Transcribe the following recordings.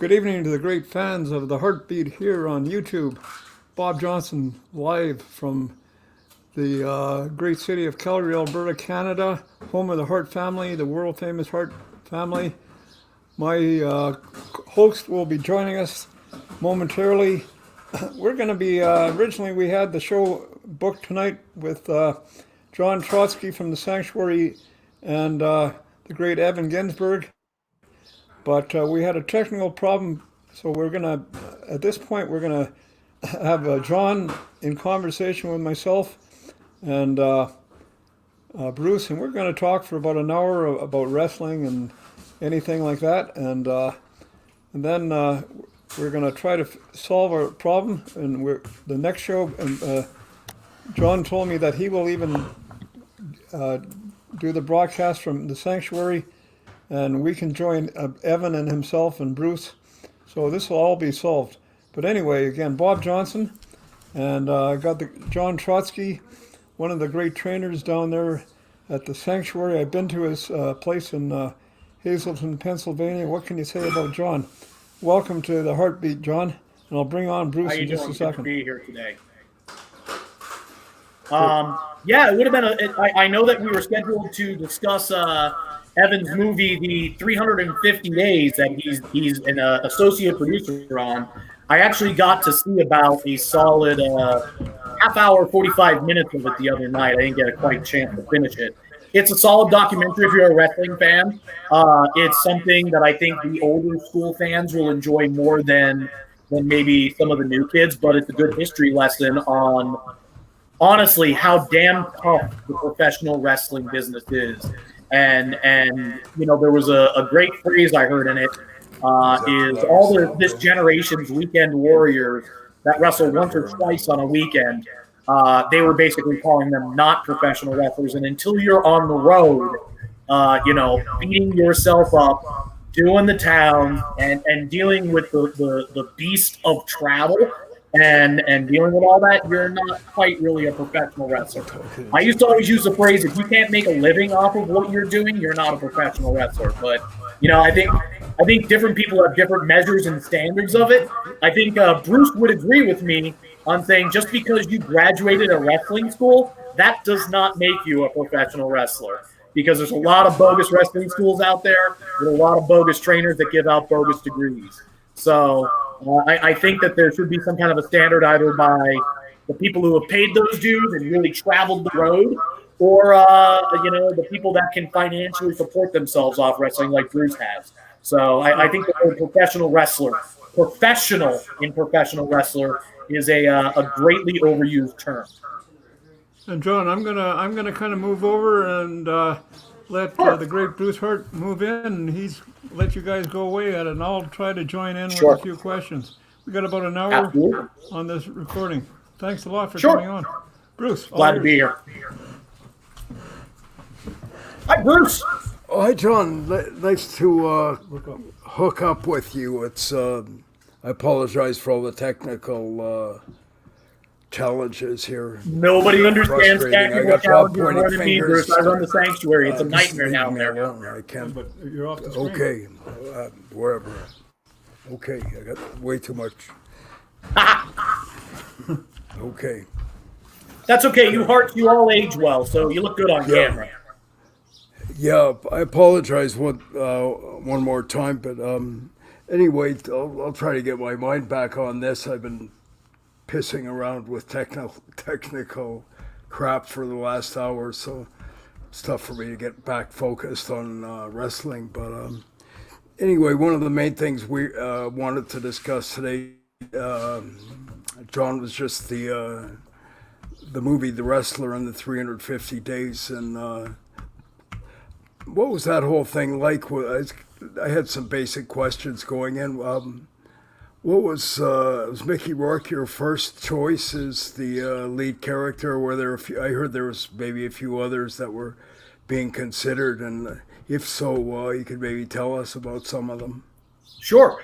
Good evening to the great fans of the Hart Beat here on YouTube. Bob Johnson live from the great city of Calgary, Alberta, Canada, home of the Hart family, the world famous Hart family. My host will be joining us momentarily. We're going to be, originally we had the show booked tonight with Jon Trosky from the Sanctuary and the great Evan Ginsberg. But we had a technical problem, so we're gonna, at this point, we're gonna have John in conversation with myself and Bruce, and we're gonna talk for about an hour about wrestling and anything like that, and then we're gonna try to solve our problem. And the next show, and John told me that he will even do the broadcast from the Sanctuary, and we can join Evan and himself and Bruce. So this will all be solved. But anyway, again, Bob Johnson, and I got the Jon Trosky, one of the great trainers down there at the Sanctuary. I've been to his place in Hazelton, Pennsylvania. What can you say about John? Welcome to the Hart Beat, John, and I'll bring on Bruce in just a second. Good to be here today. Yeah, it would have been I know that we were scheduled to discuss Evan's movie, The 350 Days, that he's an associate producer on. I actually got to see about a solid half hour, 45 minutes of it the other night. I didn't get a quite chance to finish it. It's a solid documentary if you're a wrestling fan. It's something that I think the older school fans will enjoy more than maybe some of the new kids, but it's a good history lesson on, honestly, how damn tough the professional wrestling business is. And you know, there was a great phrase I heard in it, is all this generation's weekend warriors that wrestle once or twice on a weekend, they were basically calling them not professional wrestlers. And until you're on the road, you know, beating yourself up, doing the town, and dealing with the beast of travel, and dealing with all that, you're not quite really a professional wrestler. I used to always use the phrase, if you can't make a living off of what you're doing, you're not a professional wrestler. But, you know, I think different people have different measures and standards of it. I think Bruce would agree with me on saying just because you graduated a wrestling school, that does not make you a professional wrestler. Because there's a lot of bogus wrestling schools out there. There's a lot of bogus trainers that give out bogus degrees. So I think that there should be some kind of a standard either by the people who have paid those dues and really traveled the road, or you know, the people that can financially support themselves off wrestling like Bruce has. So I think the word professional wrestler is a greatly overused term. And John, I'm gonna kind of move over and let the great Bruce Hart move in, and he's let you guys go away at it, and I'll try to join in with a few questions. We got about an hour on this recording. Thanks a lot for coming on, Bruce. Glad to be here. Hi, Bruce. Oh, hi, John. Nice to hook up with you. It's I apologize for all the technical challenges here. Nobody understands technical challenges more than me, Bruce. I run the Sanctuary. It's a nightmare down there. I can't. But you're off the screen. Okay, wherever. Okay, I got way too much. Okay. That's okay. You all age well, so you look good on camera. Yeah, I apologize one more time, but anyway, I'll try to get my mind back on this. I've been pissing around with technical crap for the last hour, so it's tough for me to get back focused on wrestling. But anyway, one of the main things we wanted to discuss today, John, was just the movie The Wrestler and the 350 Days, and what was that whole thing like? I had some basic questions going in. What was Mickey Rourke your first choice as the lead character? Were there I heard there was maybe a few others that were being considered, and if so, you could maybe tell us about some of them. Sure.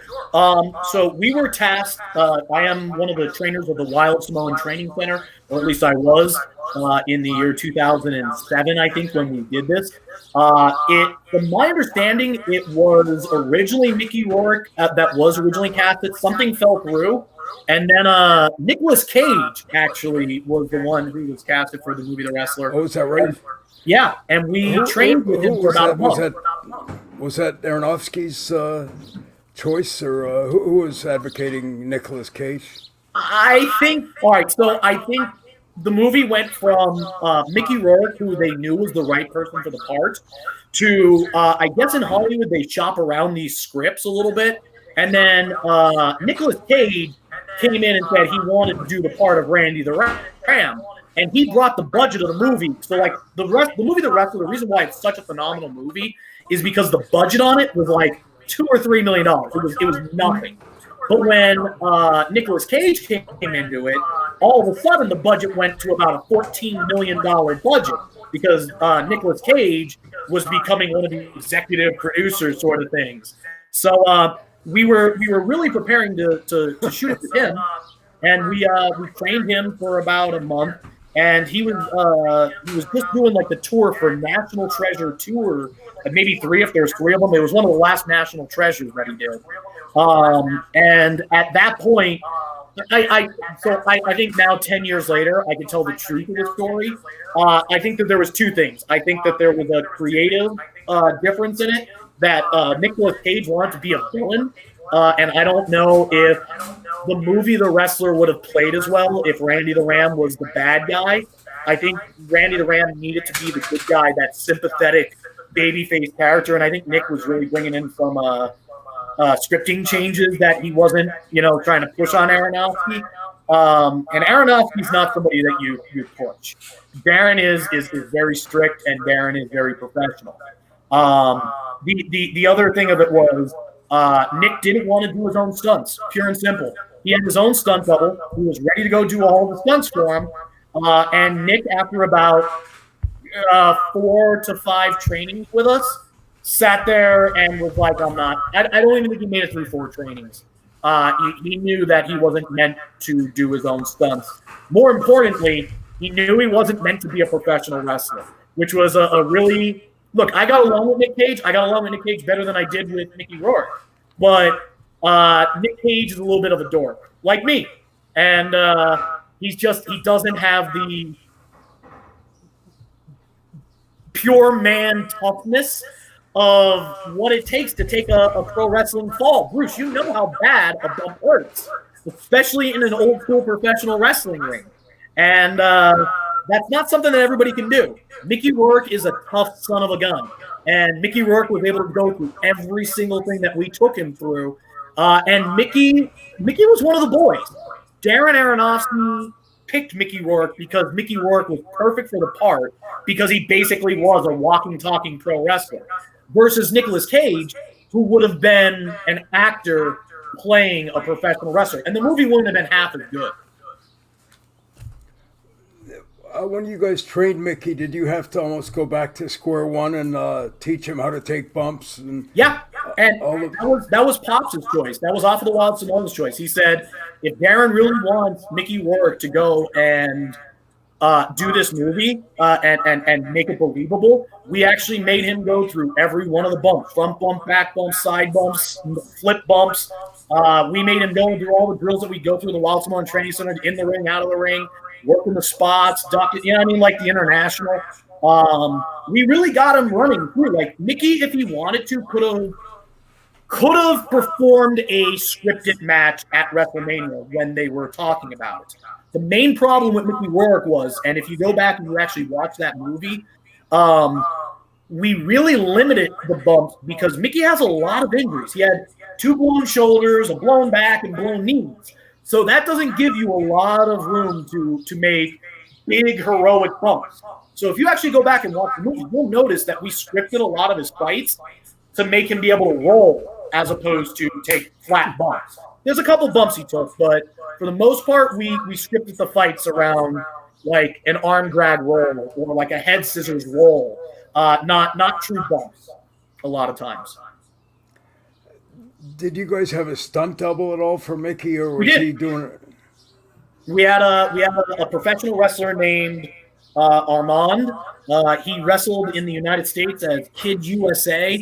So we were tasked. I am one of the trainers of the Wild Samoan Training Center, or at least I was in the year 2007, I think, when we did this. From my understanding, it was originally Mickey Rourke that was originally casted. Something fell through, and then Nicolas Cage actually was the one who was casted for the movie The Wrestler. Oh, is that right? Yeah, and we trained with him for about a month. Was that Aronofsky's choice, or who was advocating Nicolas Cage? I think, all right, so I think the movie went from Mickey Rourke, who they knew was the right person for the part, to, I guess in Hollywood, they shop around these scripts a little bit. And then Nicolas Cage came in and said he wanted to do the part of Randy the Ram. And he brought the budget of the movie. So, like, the movie The Wrestler, the reason why it's such a phenomenal movie is because the budget on it was like $2 or $3 million. It was nothing. But when Nicolas Cage came into it, all of a sudden the budget went to about a $14 million budget because Nicolas Cage was becoming one of the executive producers sort of things. So we were really preparing to shoot it with him, and we trained him for about a month. And he was just doing like the tour for National Treasure Tour, maybe 3 if there's 3 of them. It was one of the last National Treasures that he did. And at that point, I think now 10 years later, I can tell the truth of the story. I think that there was 2 things. I think that there was a creative difference in it, that Nicolas Cage wanted to be a villain. And I don't know if the movie The Wrestler would have played as well if Randy the Ram was the bad guy. I think Randy the Ram needed to be the good guy, that sympathetic babyface character. And I think Nick was really bringing in some scripting changes that he wasn't, trying to push on Aronofsky. And Aronofsky's not somebody that you push. Darren is very strict, and Darren is very professional. The other thing of it was Nick didn't want to do his own stunts, pure and simple. He had his own stunt double who was ready to go do all the stunts for him. And Nick, after about 4 to 5 trainings with us, sat there and was like, I'm not. I don't even think he made it through 4 trainings. He knew that he wasn't meant to do his own stunts. More importantly, he knew he wasn't meant to be a professional wrestler, which was a really – look, I got along with Nick Cage. I got along with Nick Cage better than I did with Mickey Rourke. But Nick Cage is a little bit of a dork, like me. And he doesn't have the pure man toughness of what it takes to take a pro wrestling fall. Bruce, you know how bad a bump hurts, especially in an old school professional wrestling ring. And that's not something that everybody can do. Mickey Rourke is a tough son of a gun. And Mickey Rourke was able to go through every single thing that we took him through. And Mickey was one of the boys. Darren Aronofsky picked Mickey Rourke because Mickey Rourke was perfect for the part because he basically was a walking, talking pro wrestler. Versus Nicolas Cage, who would have been an actor playing a professional wrestler. And the movie wouldn't have been half as good. When you guys trained Mickey, did you have to almost go back to square one and teach him how to take bumps? And yeah, and that was Pops' choice. That was Off of the Wild Samoan's choice. He said, if Darren really wants Mickey Rourke to go and do this movie and make it believable, we actually made him go through every one of the bumps: front bump, back bumps, side bumps, flip bumps. We made him go and do all the drills that we go through the Wild Samoan Training Center, in the ring, out of the ring, working the spots, ducking, like the international. We really got him running through. Like, Mickey, if he wanted to, could have performed a scripted match at WrestleMania when they were talking about it. The main problem with Mickey Rourke was, and if you go back and you actually watch that movie, we really limited the bumps because Mickey has a lot of injuries. He had 2 blown shoulders, a blown back, and blown knees. So that doesn't give you a lot of room to make big, heroic bumps. So if you actually go back and watch the movie, you'll notice that we scripted a lot of his fights to make him be able to roll as opposed to take flat bumps. There's a couple bumps he took, but for the most part, we scripted the fights around like an arm drag roll or like a head scissors roll, not true bumps a lot of times. Did you guys have a stunt double at all for Mickey, or We was did. he doing it? We had a professional wrestler named Armand. He wrestled in the United States as Kid USA.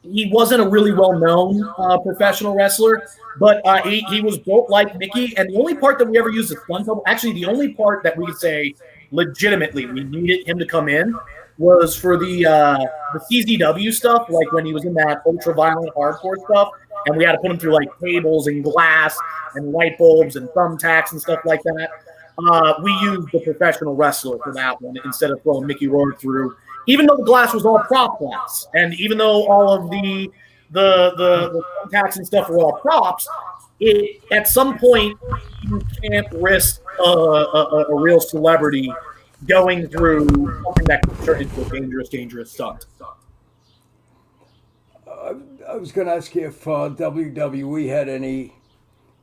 He wasn't a really well-known professional wrestler, but he was built like Mickey. And the only part that we ever used a stunt double, actually the only part that we could say legitimately we needed him to come in, was for the CZW stuff, like when he was in that ultra-violent hardcore stuff, and we had to put him through like tables and glass and light bulbs and thumbtacks and stuff like that. We used the professional wrestler for that one instead of throwing Mickey Rourke through, even though the glass was all prop glass, and even though all of the thumbtacks and stuff were all props. At some point, you can't risk a real celebrity going through something that could turn into a dangerous stunt. I was going to ask you if WWE had any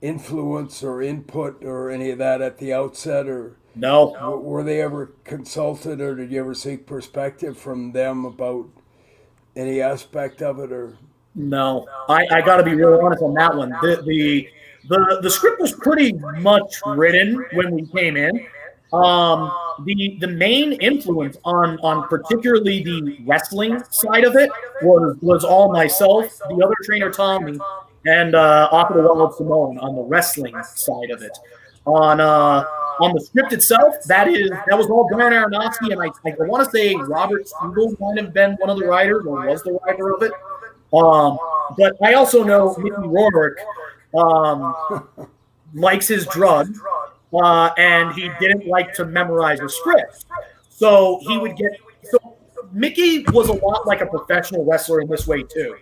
influence or input or any of that at the outset, or No. were they ever consulted, or did you ever seek perspective from them about any aspect of it? Or No, I got to be real honest on that one. The script was pretty much written when we came in. The main influence on particularly the wrestling side of it was all myself, the other trainer Tommy, and Opera Wild Simone on the wrestling side of it. On the script itself, that was all Darren Aronofsky, and I want to say Robert Siegel might have been one of the writers or was the writer of it. But I also know Mickey Rourke likes his drug, and he didn't like to memorize a script. So he would get – so Mickey was a lot like a professional wrestler in this way too.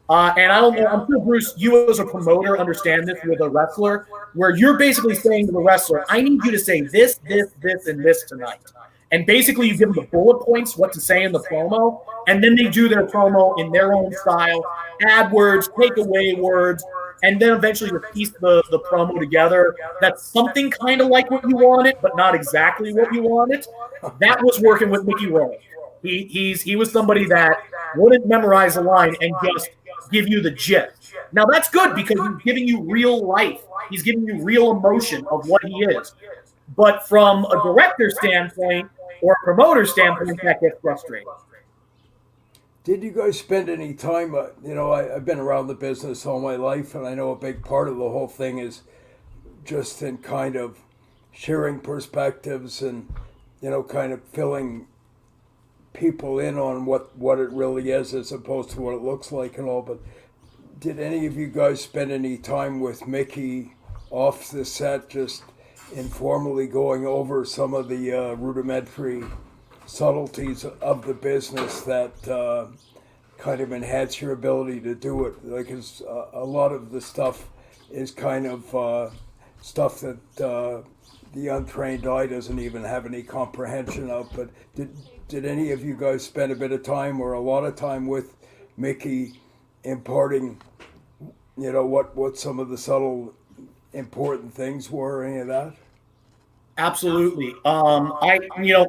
And I don't know – I'm sure, Bruce, you as a promoter understand this with a wrestler, where you're basically saying to the wrestler, I need you to say this, this, this, and this tonight. And basically you give them the bullet points, what to say in the promo, and then they do their promo in their own style, add words, take away words, and then eventually you piece the promo together. That's something kind of like what you wanted, but not exactly what you wanted. That was working with Mickey Rourke. He was somebody that wouldn't memorize a line and just give you the gist. Now that's good because he's giving you real life. He's giving you real emotion of what he is. But from a director standpoint or a promoter standpoint, that gets frustrating. did you guys spend any time? I've been around the business all my life, and I know a big part of the whole thing is just in kind of sharing perspectives and kind of filling people in on what it really is as opposed to what it looks like and all. But did any of you guys spend any time with Mickey off the set, just informally going over some of the rudimentary subtleties of the business that kind of enhance your ability to do it? Like, a lot of the stuff is kind of stuff that the untrained eye doesn't even have any comprehension of. But did any of you guys spend a bit of time or a lot of time with Mickey imparting, what some of the subtle important things were, any of that? Absolutely.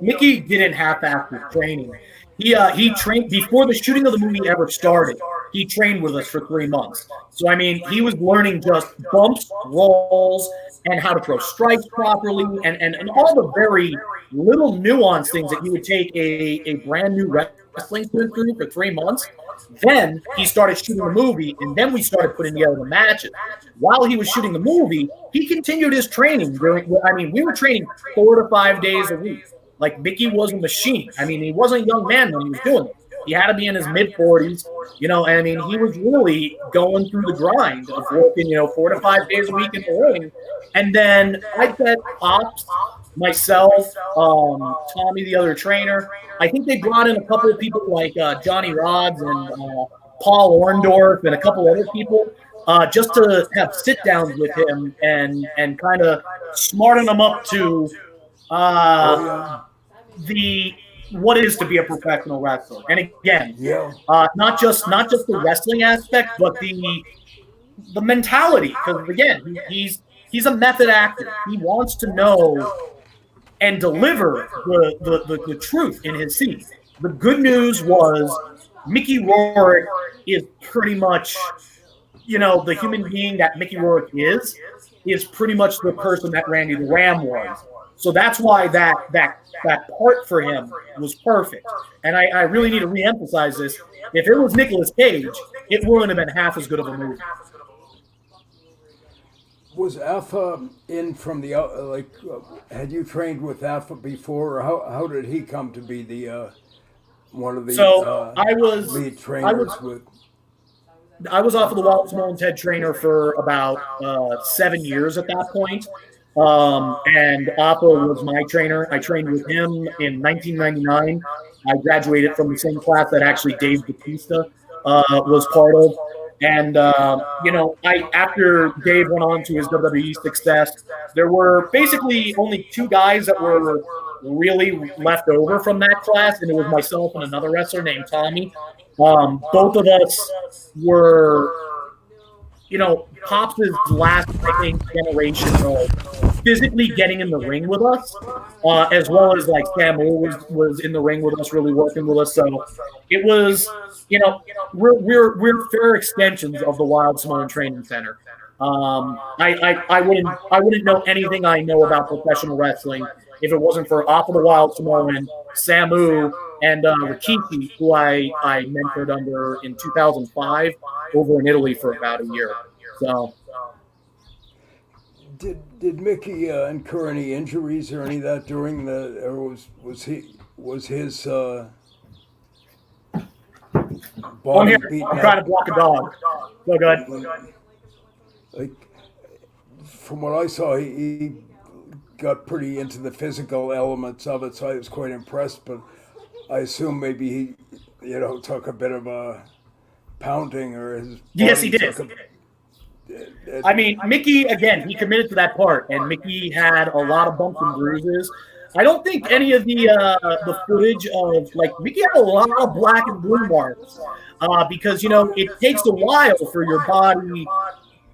Mickey didn't half-ass his training. He trained before the shooting of the movie ever started. He trained with us for 3 months. So, he was learning just bumps, rolls, and how to throw strikes properly, and all the very little nuanced things that you would take a brand new wrestling student through for 3 months. Then he started shooting the movie, and then we started putting together the matches. While he was shooting the movie, he continued his training. We were training 4 to 5 days a week. Like, Mickey was a machine. He wasn't a young man when he was doing it. He had to be in his mid-40s, he was really going through the grind of working, 4 to 5 days a week in the ring. And then I bet Pops, myself, Tommy, the other trainer, I think they brought in a couple of people like Johnny Rods and Paul Orndorff and a couple other people just to have sit-downs with him and kind of smarten him up to what it is to be a professional wrestler. And again, not just the wrestling aspect, but the mentality. Because again, he's a method actor. He wants to know and deliver the truth in his scenes. The good news was Mickey Rourke is pretty much the human being that Mickey Rourke is pretty much the person that Randy the Ram was. So that's why that part for him was perfect. And I really need to reemphasize this. If it was Nicolas Cage, it wouldn't have been half as good of a movie. Was Alpha in from the had you trained with Alpha before, or how did he come to be the one of the lead trainers with? I was off of the Wild Small and Ted trainer for about 7 years at that point. And Oppo was my trainer. I trained with him in 1999. I graduated from the same class that actually Dave Bautista was part of. And, after Dave went on to his WWE success, there were basically only 2 guys that were really left over from that class, and it was myself and another wrestler named Tommy. Both of us were, Pops' last, I think, generation of physically getting in the ring with us, as well as like Sam was in the ring with us, really working with us. So it was, we're fair extensions of the Wild Samoan Training Center. I wouldn't know anything I know about professional wrestling if it wasn't for Off of the Wild Samoan, Samu, and Rikishi, who I mentored under in 2005 over in Italy for about a year. So, did Mickey incur any injuries or any of that during or was his I'm here. I'm trying to block a dog. Go ahead. Like, from what I saw, he got pretty into the physical elements of it, so I was quite impressed. But I assume maybe he, took a bit of a pounding, or his yes, he did. I mean, Mickey, again, he committed to that part, and Mickey had a lot of bumps and bruises. I don't think any of the footage of, Mickey had a lot of black and blue marks because, it takes a while for your body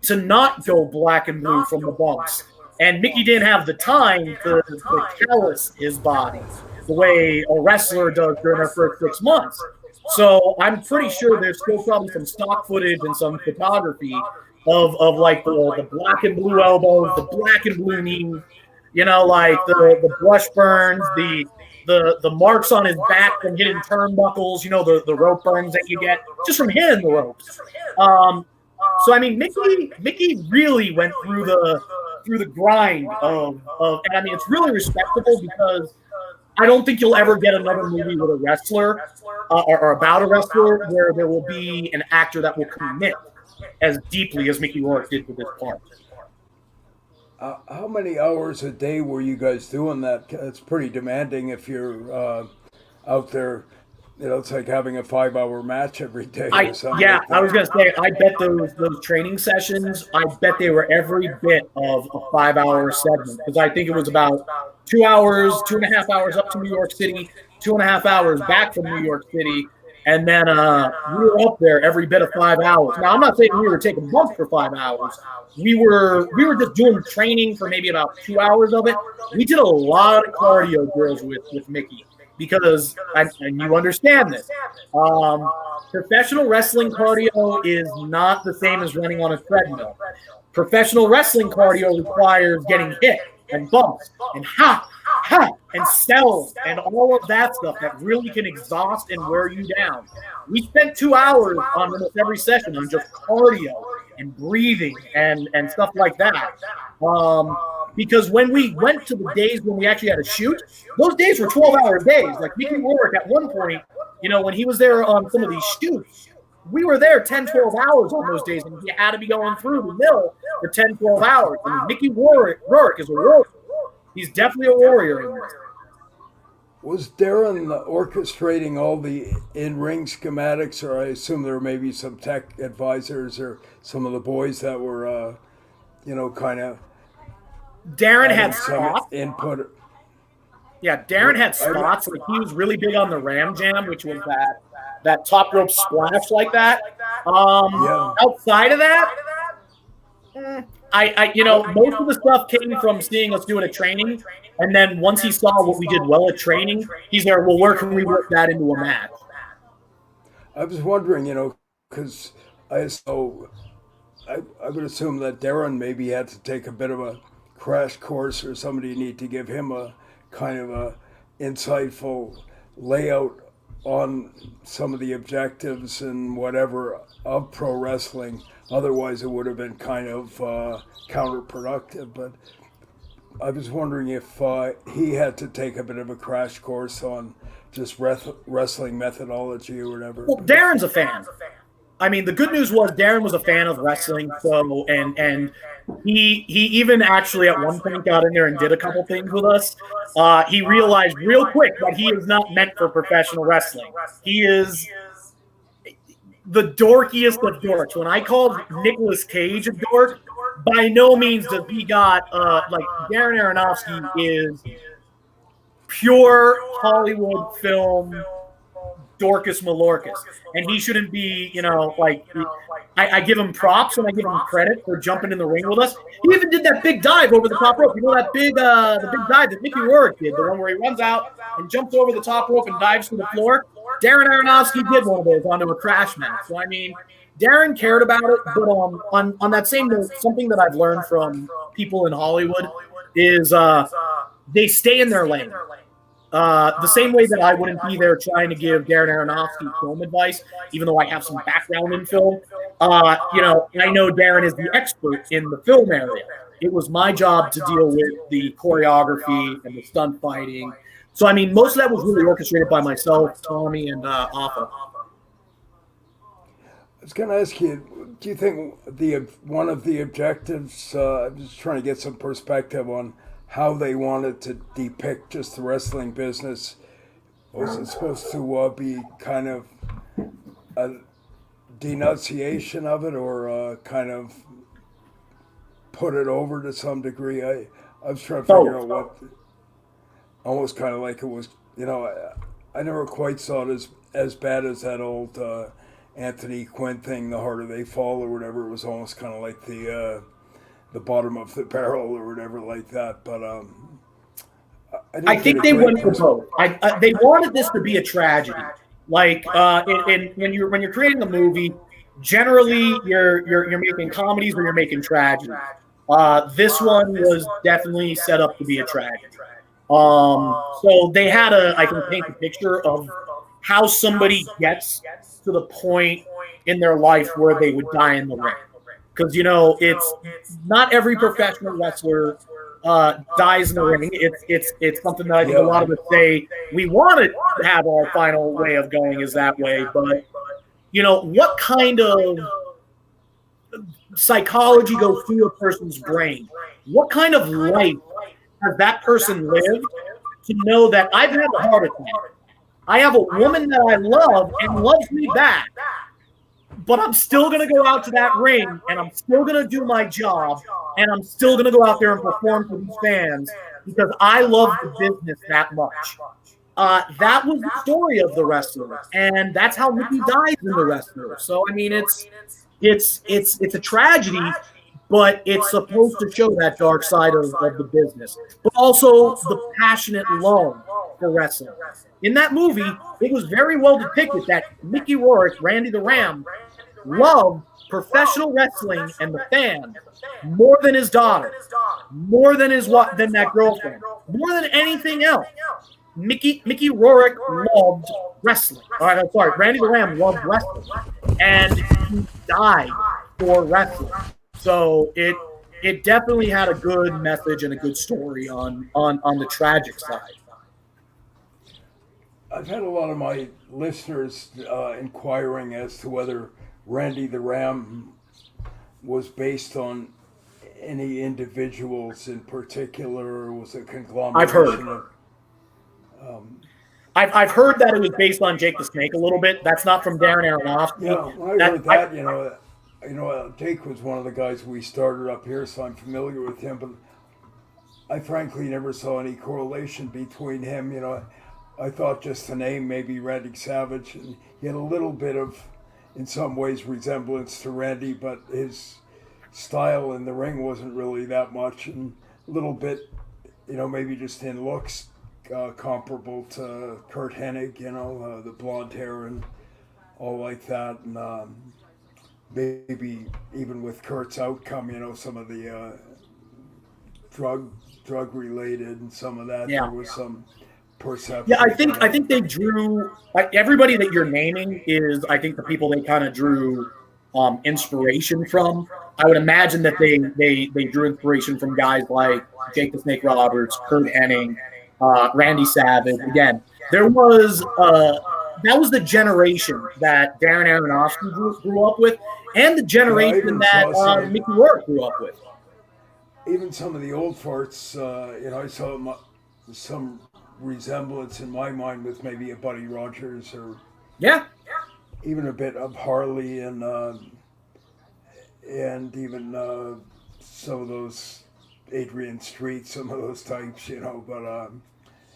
to not go black and blue from the bumps. And Mickey didn't have the time to callous his body the way a wrestler does during their first 6 months. So I'm pretty sure there's still probably some stock footage and some photography of the black and blue elbows, the black and blue knees, the brush burns, the marks on his back from hitting turnbuckles, the rope burns that you get just from hitting the ropes. So I mean, Mickey really went through the grind of, and I mean, it's really respectable because I don't think you'll ever get another movie with a wrestler or about a wrestler where there will be an actor that will commit as deeply as Mickey Rourke did with this part. How many hours a day were you guys doing that? It's pretty demanding if you're out there. It's like having a 5-hour match every day. Or something. Yeah, I was gonna say, I bet those training sessions, I bet they were every bit of a 5-hour segment because I think it was about 2 hours, 2.5 hours up to New York City, 2.5 hours back from New York City, and then we were up there every bit of 5 hours. Now, I'm not saying we were taking bumps for 5 hours. We were just doing training for maybe about 2 hours of it. We did a lot of cardio drills with Mickey. Because, and you understand this, professional wrestling cardio is not the same as running on a treadmill. Professional wrestling cardio requires getting hit and bumps and and cells and all of that stuff that really can exhaust and wear you down. We spent 2 hours on almost every session on just cardio and breathing and stuff like that. Because when we went to the days when we actually had to shoot, those days were 12-hour days. Like Mickey Rourke at one point, when he was there on some of these shoots, we were there 10, 12 hours on those days, and he had to be going through the mill for 10, 12 hours. I mean, Mickey Rourke is a warrior. He's definitely a warrior in this. Was Darren orchestrating all the in-ring schematics, or I assume there may be some tech advisors or some of the boys that were, kind of... Darren had spots. Input. Yeah, Darren had spots. Like he was really big on the Ram Jam, which was that top rope splash like that. Outside of that, I most of the stuff came from seeing us do it at training, and then once he saw what we did well at training, he's there. Well, where can we work that into a match? I was wondering, because I saw I would assume that Darren maybe had to take a bit of a crash course, or somebody need to give him a kind of a insightful layout on some of the objectives and whatever of pro wrestling. Otherwise, it would have been kind of counterproductive. But I was wondering if he had to take a bit of a crash course on just wrestling methodology or whatever. Well, Darren's a fan. I mean, the good news was Darren was a fan of wrestling, so and he even actually at one point got in there and did a couple things with us. He realized real quick that he is not meant for professional wrestling. He is the dorkiest of dorks. When I called Nicolas Cage a dork, by no means does he got like Darren Aronofsky is pure Hollywood film Dorcas Malorcas, and he shouldn't be, like I give him props and I give him credit for jumping in the ring with us. He even did that big dive over the top rope. You know that the big dive that Mickey Rourke did, the one where he runs out and jumps over the top rope and dives to the floor. Darren Aronofsky did one of those onto a crash mat. So I mean, Darren cared about it, but on that same note, something that I've learned from people in Hollywood is they stay in their lane. The same way that I wouldn't be there trying to give Darren Aronofsky film advice, even though I have some background in film. I know Darren is the expert in the film area. It was my job to deal with the choreography and the stunt fighting. So, I mean, most of that was really orchestrated by myself, Tommy, and Alpha. I was going to ask you, do you think one of the objectives, I'm just trying to get some perspective on how they wanted to depict just the wrestling business, was it supposed to be kind of a denunciation of it, or kind of put it over to some degree? I was trying to figure out what, almost kind of like it was, I never quite saw it as bad as that old Anthony Quinn thing, The Harder They Fall or whatever. It was almost kind of like the bottom of the barrel or whatever like that. But I think they went for both. They wanted this to be a tragedy. Like when you're creating a movie, generally you're making comedies or you're making tragedies. This one was definitely set up to be a tragedy. So they had I can paint a picture of how somebody gets to the point in their life where they would die in the ring. Because, it's not every professional wrestler dies in the ring. It's something that I think a lot of us say we want to have our final way of going is that way. But, what kind of psychology goes through a person's brain? What kind of life has that person lived to know that I've had a heart attack? I have a woman that I love and loves me back. But I'm still going to go out to that ring, and I'm still going to do my job, and I'm still going to go out there and perform for these fans because I love the business that much. That was the story of the wrestler, and that's how Mickey dies in the wrestler. So, I mean, it's a tragedy, but it's supposed to show that dark side of the business, but also the passionate love for wrestling. In that movie, it was very well depicted that Mickey Rourke, Randy the Ram, loved professional wrestling and the fans more than his daughter, more than than that girlfriend, more than anything else. Mickey Rourke loved wrestling. All right, I'm sorry, Randy the Ram loved wrestling, and he died for wrestling. So it definitely had a good message and a good story on the tragic side. I've had a lot of my listeners inquiring as to whether Randy the Ram was based on any individuals in particular, or was a conglomeration. I've heard. I've heard that it was based on Jake the Snake a little bit. That's not from Darren Aronofsky. I heard that. Jake was one of the guys we started up here, so I'm familiar with him. But I frankly never saw any correlation between him. I thought just the name, maybe Randy Savage, and he had a little bit of, in some ways, resemblance to Randy, but his style in the ring wasn't really that much, and a little bit, maybe just in looks, comparable to Kurt Hennig, the blonde hair and all like that. And maybe even with Kurt's outcome, some of the drug related and some of that, Yeah. there was some perception. Yeah, I think they drew like everybody that you're naming is I think the people they kind of drew inspiration from. I would imagine that they drew inspiration from guys like Jake the Snake Roberts, Kurt Hennig, Randy Savage. Again, there was that was the generation that Darren Aronofsky grew up with, and the generation that Mickey Rourke grew up with. Even some of the old farts, I saw some resemblance in my mind with maybe a Buddy Rogers or Yeah, even a bit of Harley and even some of those Adrian Street, some of those types, But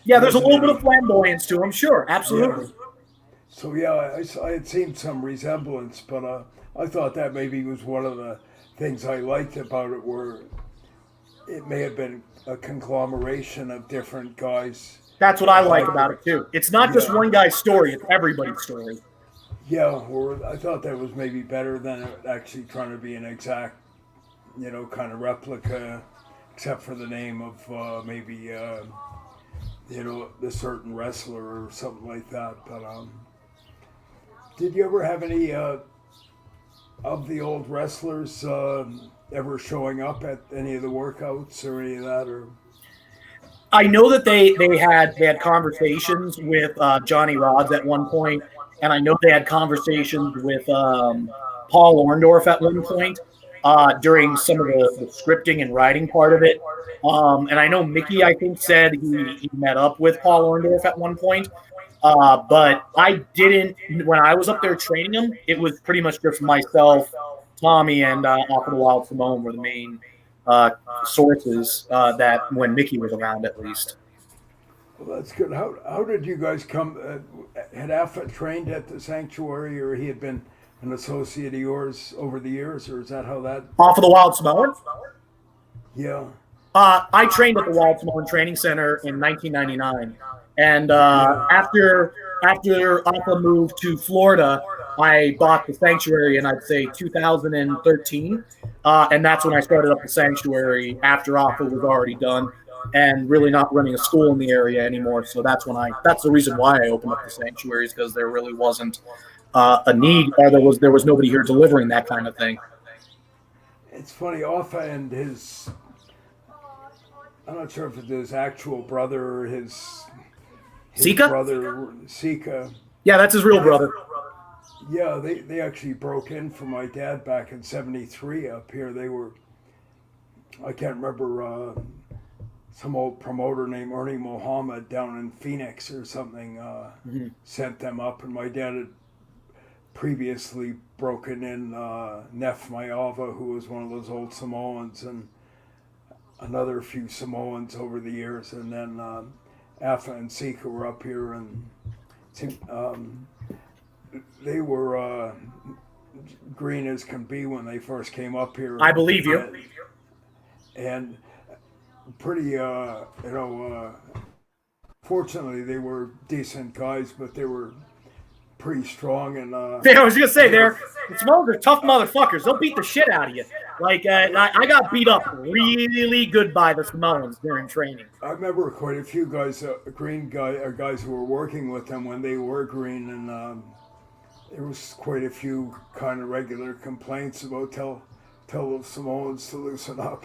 yeah, there's a little bit of flamboyance to him, sure, absolutely. Yeah. So yeah, I had seen some resemblance, but I thought that maybe was one of the things I liked about it, where it may have been a conglomeration of different guys. That's what I like about it too. It's not just one guy's story; it's everybody's story. Yeah, or I thought that was maybe better than actually trying to be an exact, kind of replica, except for the name of maybe, the certain wrestler or something like that. But did you ever have any of the old wrestlers ever showing up at any of the workouts or any of that? Or I know that they had conversations with Johnny Rods at one point, and I know they had conversations with Paul Orndorff at one point during some of the scripting and writing part of it. And I know Mickey, I think, said he met up with Paul Orndorff at one point. But I didn't, when I was up there training him, it was pretty much just myself, Tommy, and Off of the Wild Simone were the main sources that when Mickey was around, at least. Well, that's good. How did you guys come? Had Alpha trained at the sanctuary, or he had been an associate of yours over the years, or is that how that? Off of the Wild Simone? Yeah. I trained at the Wild Simone Training Center in 1999. And after Alpha moved to Florida, I bought the sanctuary in, I'd say, 2013. And that's when I started up the sanctuary after Alpha was already done and really not running a school in the area anymore. So that's the reason why I opened up the sanctuaries, because there really wasn't a need, or there was nobody here delivering that kind of thing. It's funny, Alpha and his, I'm not sure if it's his actual brother or his Sika? brother, Sika. Yeah, that's his real brother. Yeah, they actually broke in for my dad back in '73 up here. They were, I can't remember, some old promoter named Ernie Mohammed down in Phoenix or something sent them up, and my dad had previously broken in Neff Mayava, who was one of those old Samoans, and another few Samoans over the years, and then Afa and Sika were up here, and they were green as can be when they first came up here. I believe you. And pretty, fortunately, they were decent guys, but they were pretty strong. And Yeah, I was gonna say the Samoans are tough motherfuckers. They'll beat the shit out of you. Like I got beat up really good by the Samoans during training. I remember quite a few guys, guys who were working with them when they were green, and there was quite a few kind of regular complaints about tell the Samoans to loosen up.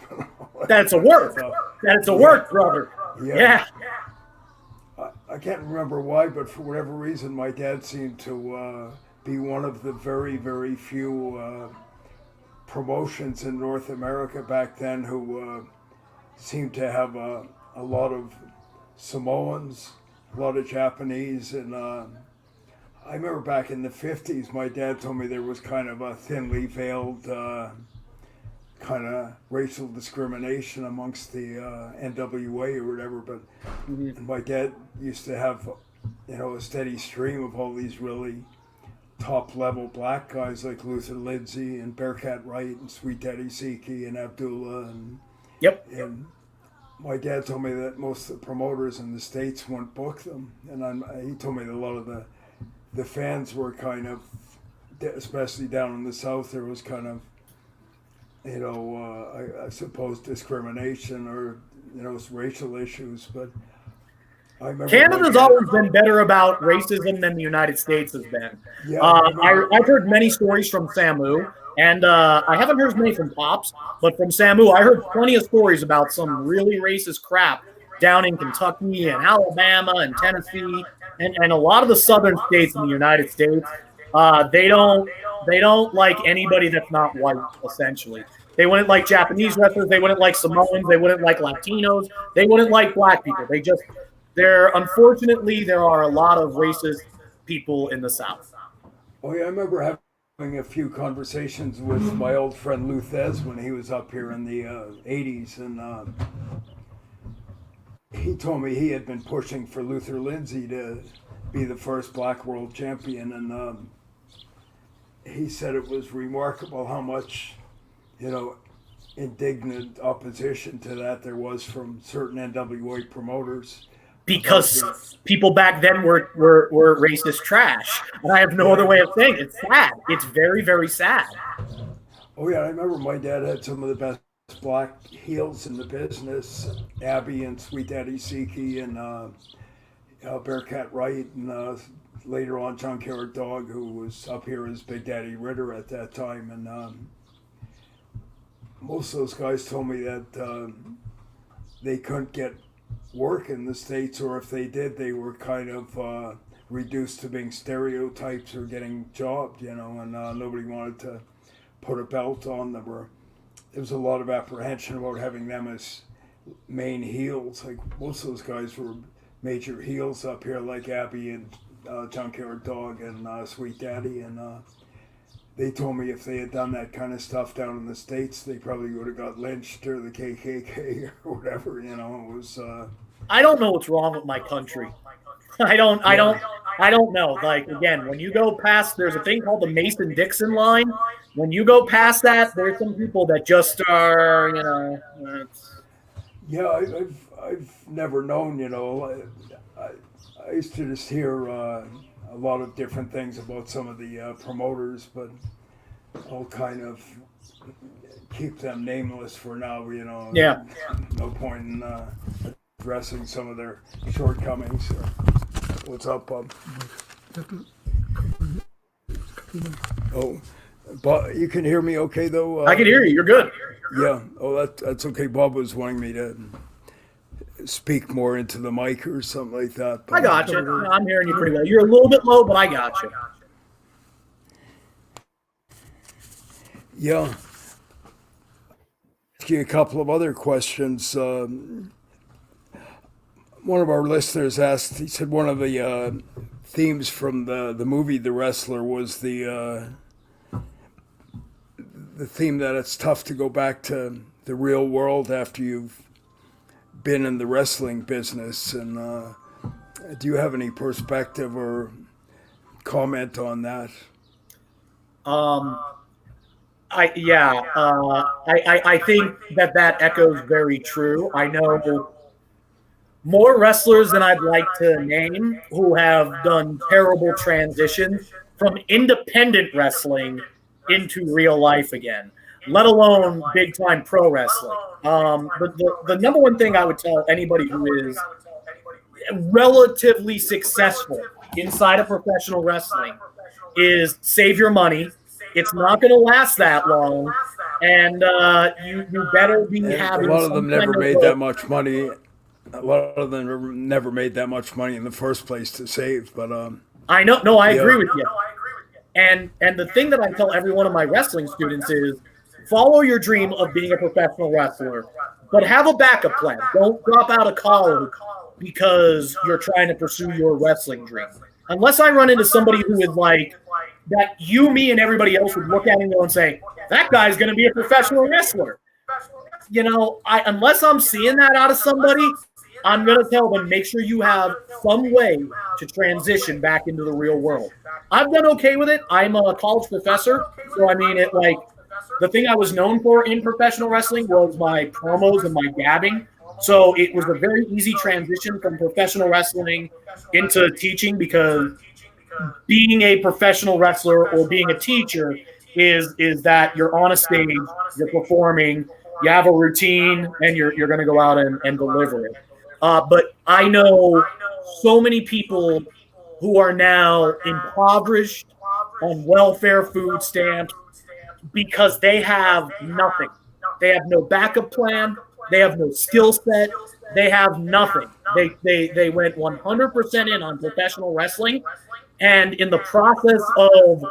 That's a work. That's a work, brother. Yeah. I can't remember why, but for whatever reason, my dad seemed to be one of the very, very few promotions in North America back then who seemed to have a lot of Samoans, a lot of Japanese, and I remember back in the 50s, my dad told me there was kind of a thinly veiled kind of racial discrimination amongst the NWA or whatever, but my dad used to have, a steady stream of all these really top-level black guys like Luther Lindsay and Bearcat Wright and Sweet Daddy Siki and Abdullah, and and my dad told me that most of the promoters in the States wouldn't book them, and he told me that a lot of the fans were kind of especially down in the South, there was kind of, I suppose discrimination or, racial issues. But I remember Canada's always been better about racism than the United States has been. Yeah, I've heard many stories from Samu, and I haven't heard many from Pops, but from Samu, I heard plenty of stories about some really racist crap down in Kentucky and Alabama and Tennessee and a lot of the southern states in the United States. They don't like anybody that's not white, essentially. They wouldn't like Japanese wrestlers. They wouldn't like Samoans. They wouldn't like Latinos. They wouldn't like black people. Unfortunately, there are a lot of racist people in the South. Oh yeah, I remember having a few conversations with my old friend Lou Thez when he was up here in the 80s, and he told me he had been pushing for Luther Lindsay to be the first black world champion, and he said it was remarkable how much, indignant opposition to that there was from certain NWA promoters. Because people back then were racist trash. And I have no other way of saying it. It's sad. It's very, very sad. Oh, yeah. I remember my dad had some of the best black heels in the business. Abby and Sweet Daddy Siki and Bearcat Wright. And later on, John Carrot Dog, who was up here as Big Daddy Ritter at that time. And most of those guys told me that they couldn't get work in the States, or if they did, they were kind of reduced to being stereotypes or getting jobbed, and nobody wanted to put a belt on them. There was a lot of apprehension about having them as main heels. Like most of those guys were major heels up here, like Abby and John Carrot Dog and Sweet Daddy, and they told me if they had done that kind of stuff down in the States, they probably would have got lynched or the KKK or whatever. It was. I don't know what's wrong with my country. I don't know. Like, again, when you go past, there's a thing called the Mason-Dixon line. When you go past that, there's some people that just are, Yeah, I've never known, I used to just hear a lot of different things about some of the promoters, but I'll kind of keep them nameless for now, Yeah. No point in addressing some of their shortcomings. What's up, Bob? Oh, Bob, you can hear me okay, though? I can hear you. You're good. Yeah. Oh, that's okay. Bob was wanting me to speak more into the mic or something like that. I got you. I'm hearing you pretty well. You're a little bit low, but I got you. Yeah. Ask you a couple of other questions. One of our listeners asked, he said one of the themes from the movie The Wrestler was the theme that it's tough to go back to the real world after you've been in the wrestling business. And do you have any perspective or comment on that? I think that echoes very true. I know more wrestlers than I'd like to name who have done terrible transitions from independent wrestling into real life again, let alone big time pro wrestling. The number one thing I would tell anybody who is relatively successful inside of professional wrestling is save your money. It's not going to last that long, and you better be having. A lot of them never made that much money. A lot of them never made that much money in the first place to save. But I know. No, I agree with you. And the thing that I tell every one of my wrestling students is follow your dream of being a professional wrestler, but have a backup plan. Don't drop out of college because you're trying to pursue your wrestling dream. Unless I run into somebody who is like that, me, and everybody else would look at him and say, that guy's going to be a professional wrestler. Unless I'm seeing that out of somebody, I'm going to tell them, make sure you have some way to transition back into the real world. I've done okay with it. I'm a college professor. So, the thing I was known for in professional wrestling was my promos and my gabbing. So it was a very easy transition from professional wrestling into teaching because being a professional wrestler or being a teacher is that you're on a stage, you're performing, you have a routine, and you're going to go out and deliver it. But I know so many people who are now impoverished on welfare food stamps because they have nothing. They have no backup plan. They have no skill set. They have nothing. They went 100% in on professional wrestling, and in the process of,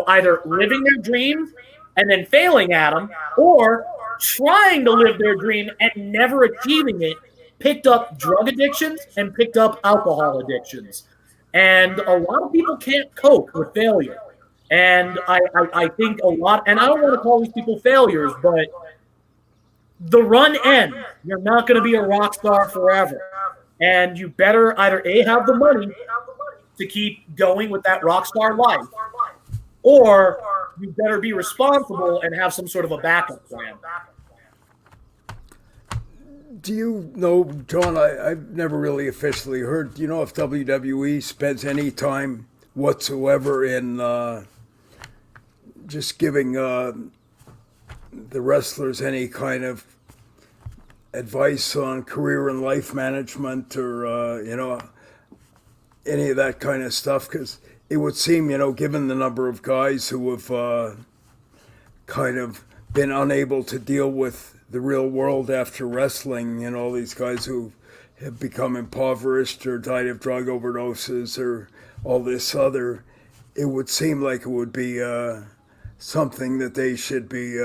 either living their dreams and then failing at them, or trying to live their dream and never achieving it, picked up drug addictions and picked up alcohol addictions. And a lot of people can't cope with failure. And I think a lot, and I don't want to call these people failures, but the run ends. You're not going to be a rock star forever. And you better either A, have the money to keep going with that rock star life, or you better be responsible and have some sort of a backup plan. Do you know, John, I've never really officially heard, do you know if WWE spends any time whatsoever in just giving the wrestlers any kind of advice on career and life management, or, any of that kind of stuff? Because it would seem, given the number of guys who have kind of been unable to deal with the real world after wrestling, all these guys who have become impoverished or died of drug overdoses or all this other, it would seem like it would be something that they should be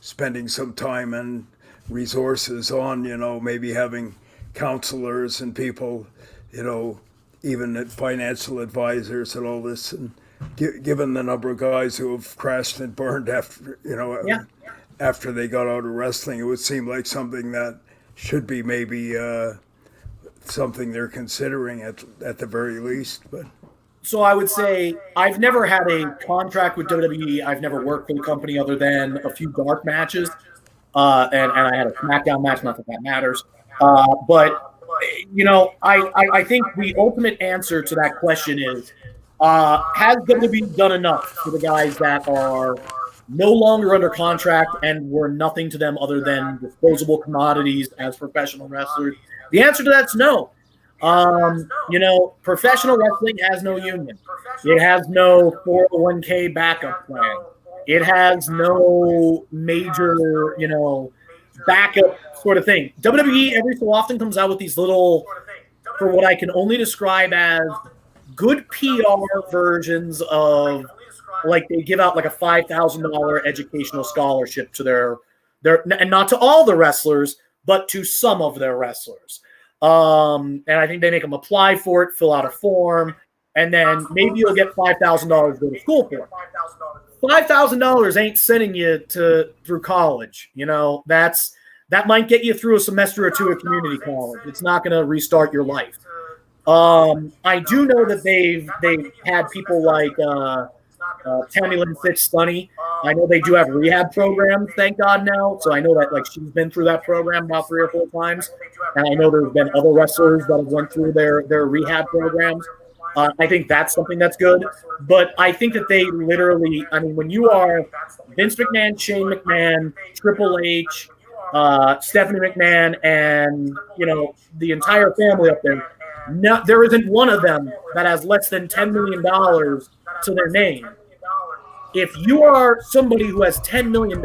spending some time and resources on, maybe having counselors and people, even financial advisors and all this. And given the number of guys who have crashed and burned after, after they got out of wrestling, it would seem like something that should be maybe something they're considering at the very least. But so I would say I've never had a contract with WWE. I've never worked for the company other than a few dark matches, and I had a SmackDown match. Not that matters, but I think the ultimate answer to that question is: has WWE done enough for the guys that are no longer under contract and were nothing to them other than disposable commodities as professional wrestlers? The answer to that's no. Professional wrestling has no union. It has no 401k backup plan. It has no major, backup sort of thing. WWE every so often comes out with these little, for what I can only describe as good PR versions of, like, they give out like a $5,000 educational scholarship to their, and not to all the wrestlers, but to some of their wrestlers. And I think they make them apply for it, fill out a form, and then maybe you'll get $5,000 to go to school for. $5,000 ain't sending you through college. That might get you through a semester or two at community college. It's not going to restart your life. I do know that they've had people like Tammy Lynn Fitz Stunny. I know they do have rehab programs, thank God now. So I know that she's been through that program about 3 or 4 times. And I know there's been other wrestlers that have went through their rehab programs. I think that's something that's good. But I think that they literally, when you are Vince McMahon, Shane McMahon, Triple H, Stephanie McMahon, and, the entire family up there, there isn't one of them that has less than $10 million to their name. If you are somebody who has $10 million,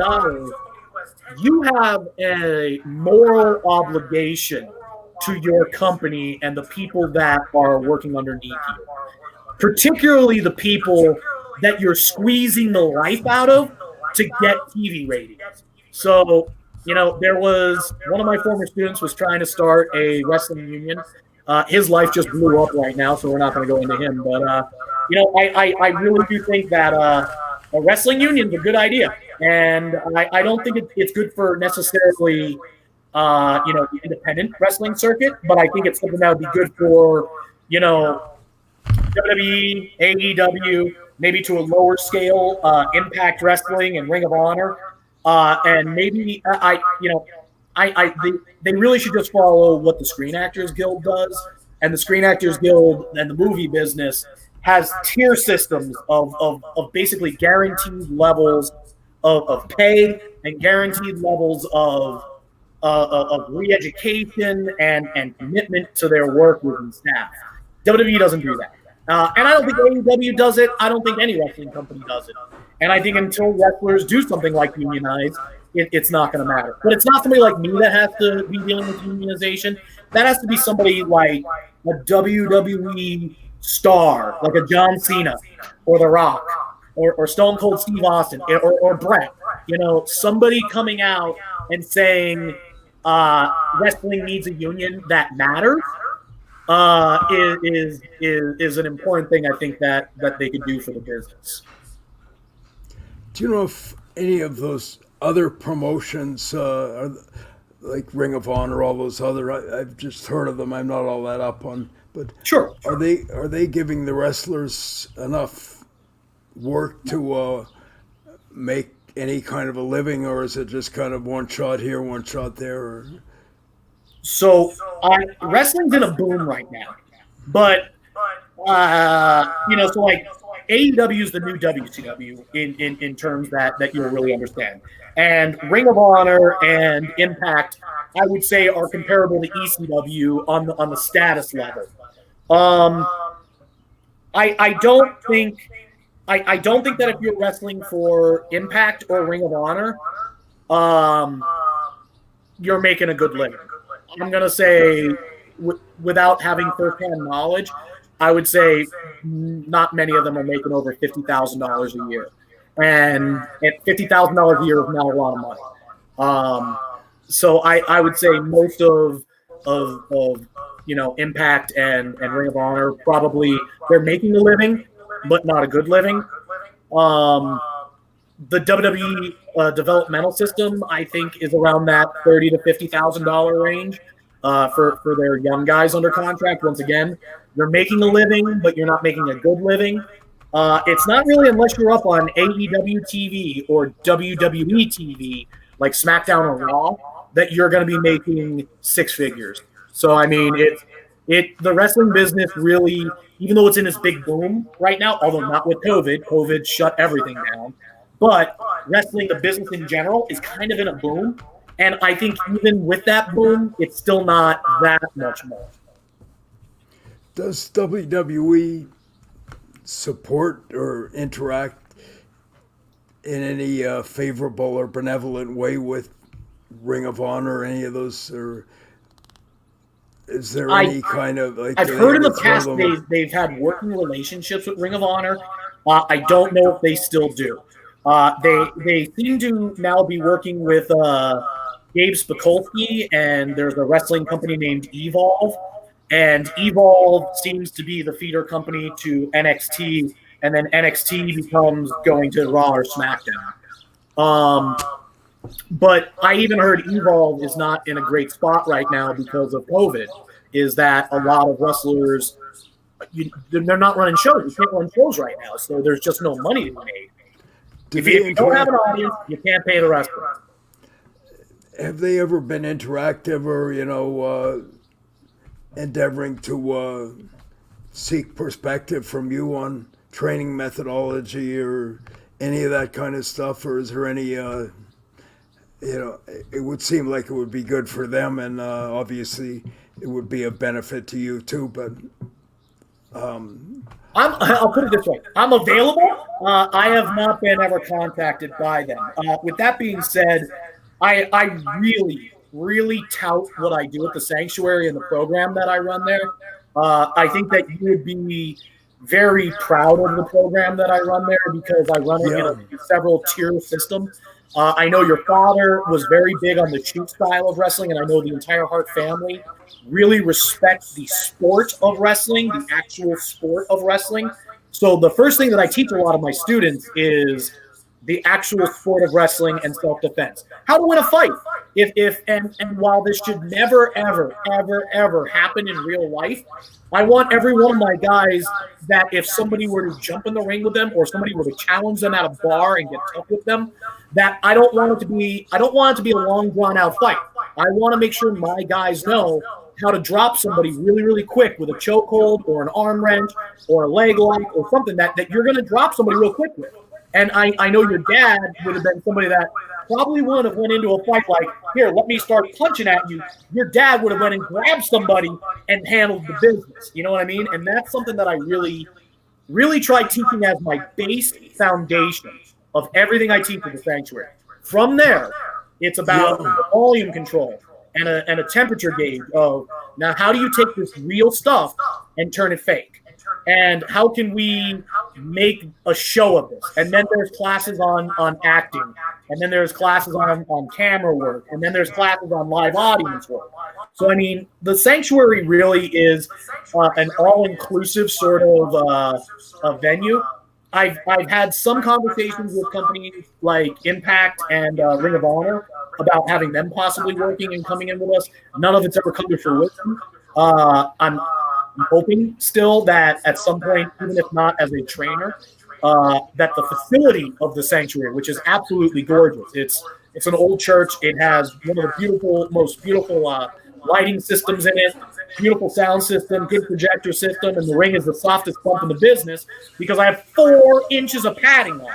you have a moral obligation to your company and the people that are working underneath you, particularly the people that you're squeezing the life out of to get TV ratings. So, there was one of my former students was trying to start a wrestling union. His life just blew up right now, so we're not going to go into him. But, I really do think that a wrestling union is a good idea. And I don't think it's good for necessarily, the independent wrestling circuit, but I think it's something that would be good for, WWE, AEW, maybe to a lower scale, Impact Wrestling and Ring of Honor. And maybe they really should just follow what the Screen Actors Guild does. and the Screen Actors Guild and the movie business has tier systems of basically guaranteed levels of pay and guaranteed levels of re-education and commitment to their workers and staff. WWE doesn't do that. And I don't think AEW does it. I don't think any wrestling company does it. And I think until wrestlers do something like unionize, it's not going to matter. But it's not somebody like me that has to be dealing with unionization. That has to be somebody like a WWE star, like a John Cena or The Rock or Stone Cold Steve Austin or Brett. You know, somebody coming out and saying wrestling needs a union that matters is an important thing, I think, that they could do for the business. Do you know if any of those other promotions, are like Ring of Honor, all those other? I've just heard of them. I'm not all that up on, but Sure. Are they giving the wrestlers enough work to make any kind of a living, or is it just kind of one shot here, one shot there? Or? So wrestling's in a boom right now, but so like AEW is the new WCW in terms that you'll really understand, and Ring of Honor and Impact, I would say, are comparable to ECW on the status level. I don't think that if you're wrestling for Impact or Ring of Honor, you're making a good living. I'm going to say, without having firsthand knowledge, I would say not many of them are making over $50,000 a year. And at $50,000 a year is not a lot of money. So I would say most of Impact and Ring of Honor, probably they're making a living, but not a good living. The WWE developmental system, I think, is around that $30,000 to $50,000 range for their young guys under contract. Once again, you're making a living, but you're not making a good living. It's not really unless you're up on AEW TV or WWE TV, like SmackDown or Raw, that you're going to be making six figures. So, I mean, the wrestling business really, even though it's in this big boom right now, although not with COVID, COVID shut everything down, but wrestling, the business in general, is kind of in a boom. And I think even with that boom, it's still not that much more. Does WWE support or interact in any favorable or benevolent way with Ring of Honor or any of those? Or is there any kind of like? I've heard in the past they've had working relationships with Ring of Honor. I don't know if they still do. They seem to now be working with Gabe Spikolsky, and there's a wrestling company named Evolve. And Evolve seems to be the feeder company to NXT, and then NXT becomes going to Raw or SmackDown. But I even heard Evolve is not in a great spot right now because of COVID, is that a lot of wrestlers, they're not running shows. You can't run shows right now, so there's just no money to be made. If you don't have an audience, you can't pay the wrestler. Have they ever been interactive or, endeavoring to seek perspective from you on training methodology or any of that kind of stuff? Or is there any, it would seem like it would be good for them, and obviously it would be a benefit to you too, but... I'll put it this way. I'm available. I have not been ever contacted by them. With that being said, I really, really tout what I do at the Sanctuary and the program that I run there. I think that you would be very proud of the program that I run there because I run it in a several tier system. I know your father was very big on the shoot style of wrestling, and I know the entire Hart family really respects the sport of wrestling, the actual sport of wrestling. So the first thing that I teach a lot of my students is the actual sport of wrestling and self-defense. How to win a fight. And while this should never, ever, ever, ever happen in real life, I want every one of my guys that if somebody were to jump in the ring with them or somebody were to challenge them at a bar and get tough with them, that I don't want it to be a long, drawn-out fight. I want to make sure my guys know how to drop somebody really, really quick with a chokehold or an arm wrench or a leg lock or something that you're going to drop somebody real quick with. And I know your dad would have been somebody that probably wouldn't have went into a fight like, here, let me start punching at you. Your dad would have went and grabbed somebody and handled the business. You know what I mean? And that's something that I really, really try teaching as my base foundation of everything I teach at the sanctuary. From there, it's about volume control and a temperature gauge of, now how do you take this real stuff and turn it fake? And how can we make a show of this? And then there's classes on acting. And then there's classes on camera work. And then there's classes on live audience work. So, I mean, the sanctuary really is an all-inclusive sort of a venue. I've had some conversations with companies like Impact and Ring of Honor about having them possibly working and coming in with us. None of it's ever come to fruition. I'm hoping still that at some point, even if not as a trainer, that the facility of the sanctuary, which is absolutely gorgeous, it's an old church. It has one of the most beautiful lighting systems in it, beautiful sound system, good projector system, and the ring is the softest bump in the business because I have 4 inches of padding on it.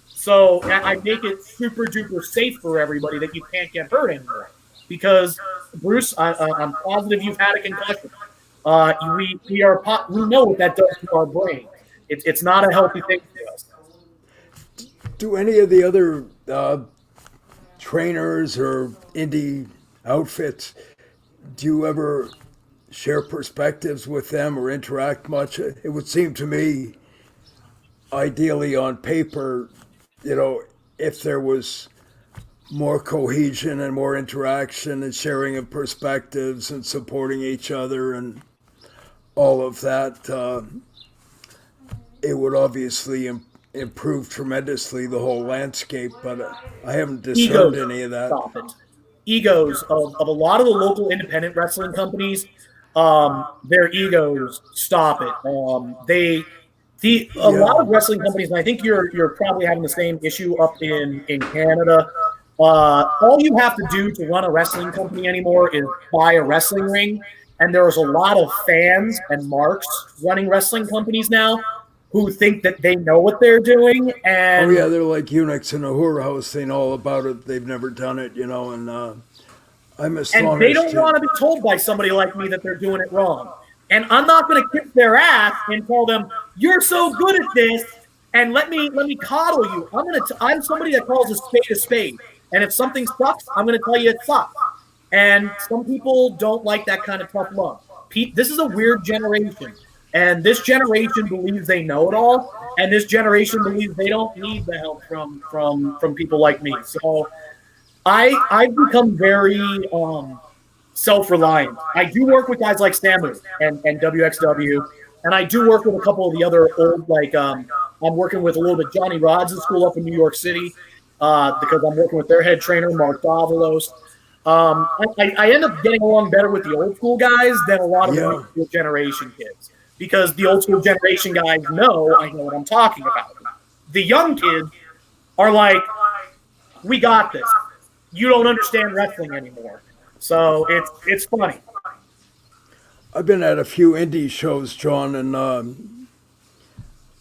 So I make it super duper safe for everybody that you can't get hurt anymore. Because Bruce, I'm positive you've had a concussion. We know what that does to our brain. It's not a healthy thing for us. Do any of the other trainers or indie outfits, do you ever share perspectives with them or interact much? It would seem to me, ideally on paper, if there was more cohesion and more interaction and sharing of perspectives and supporting each other and all of that, it would obviously improve tremendously the whole landscape, but I haven't discerned any of that. Stop it. Egos of a lot of the local independent wrestling companies, their egos stop it. A lot of wrestling companies, and I think you're probably having the same issue up in Canada. All you have to do to run a wrestling company anymore is buy a wrestling ring, and there's a lot of fans and marks running wrestling companies now who think that they know what they're doing. And they're like eunuchs in a whorehouse. They know all about it. They've never done it, and I'm astonished. And they don't want to be told by somebody like me that they're doing it wrong. And I'm not going to kick their ass and tell them, you're so good at this, and let me coddle you. I'm somebody that calls a spade. And if something sucks, I'm going to tell you it sucks. And some people don't like that kind of tough love. This is a weird generation. And this generation believes they know it all. And this generation believes they don't need the help from people like me. So I've become very self-reliant. I do work with guys like Samu and WXW. And I do work with a couple of the other old, I'm working with a little bit Johnny Rods' school up in New York City. Because I'm working with their head trainer, Mark Davalos. I end up getting along better with the old school guys than a lot of the old school generation kids. Because the old school generation guys I know what I'm talking about. The young kids are like, we got this. You don't understand wrestling anymore. So it's funny. I've been at a few indie shows, John, and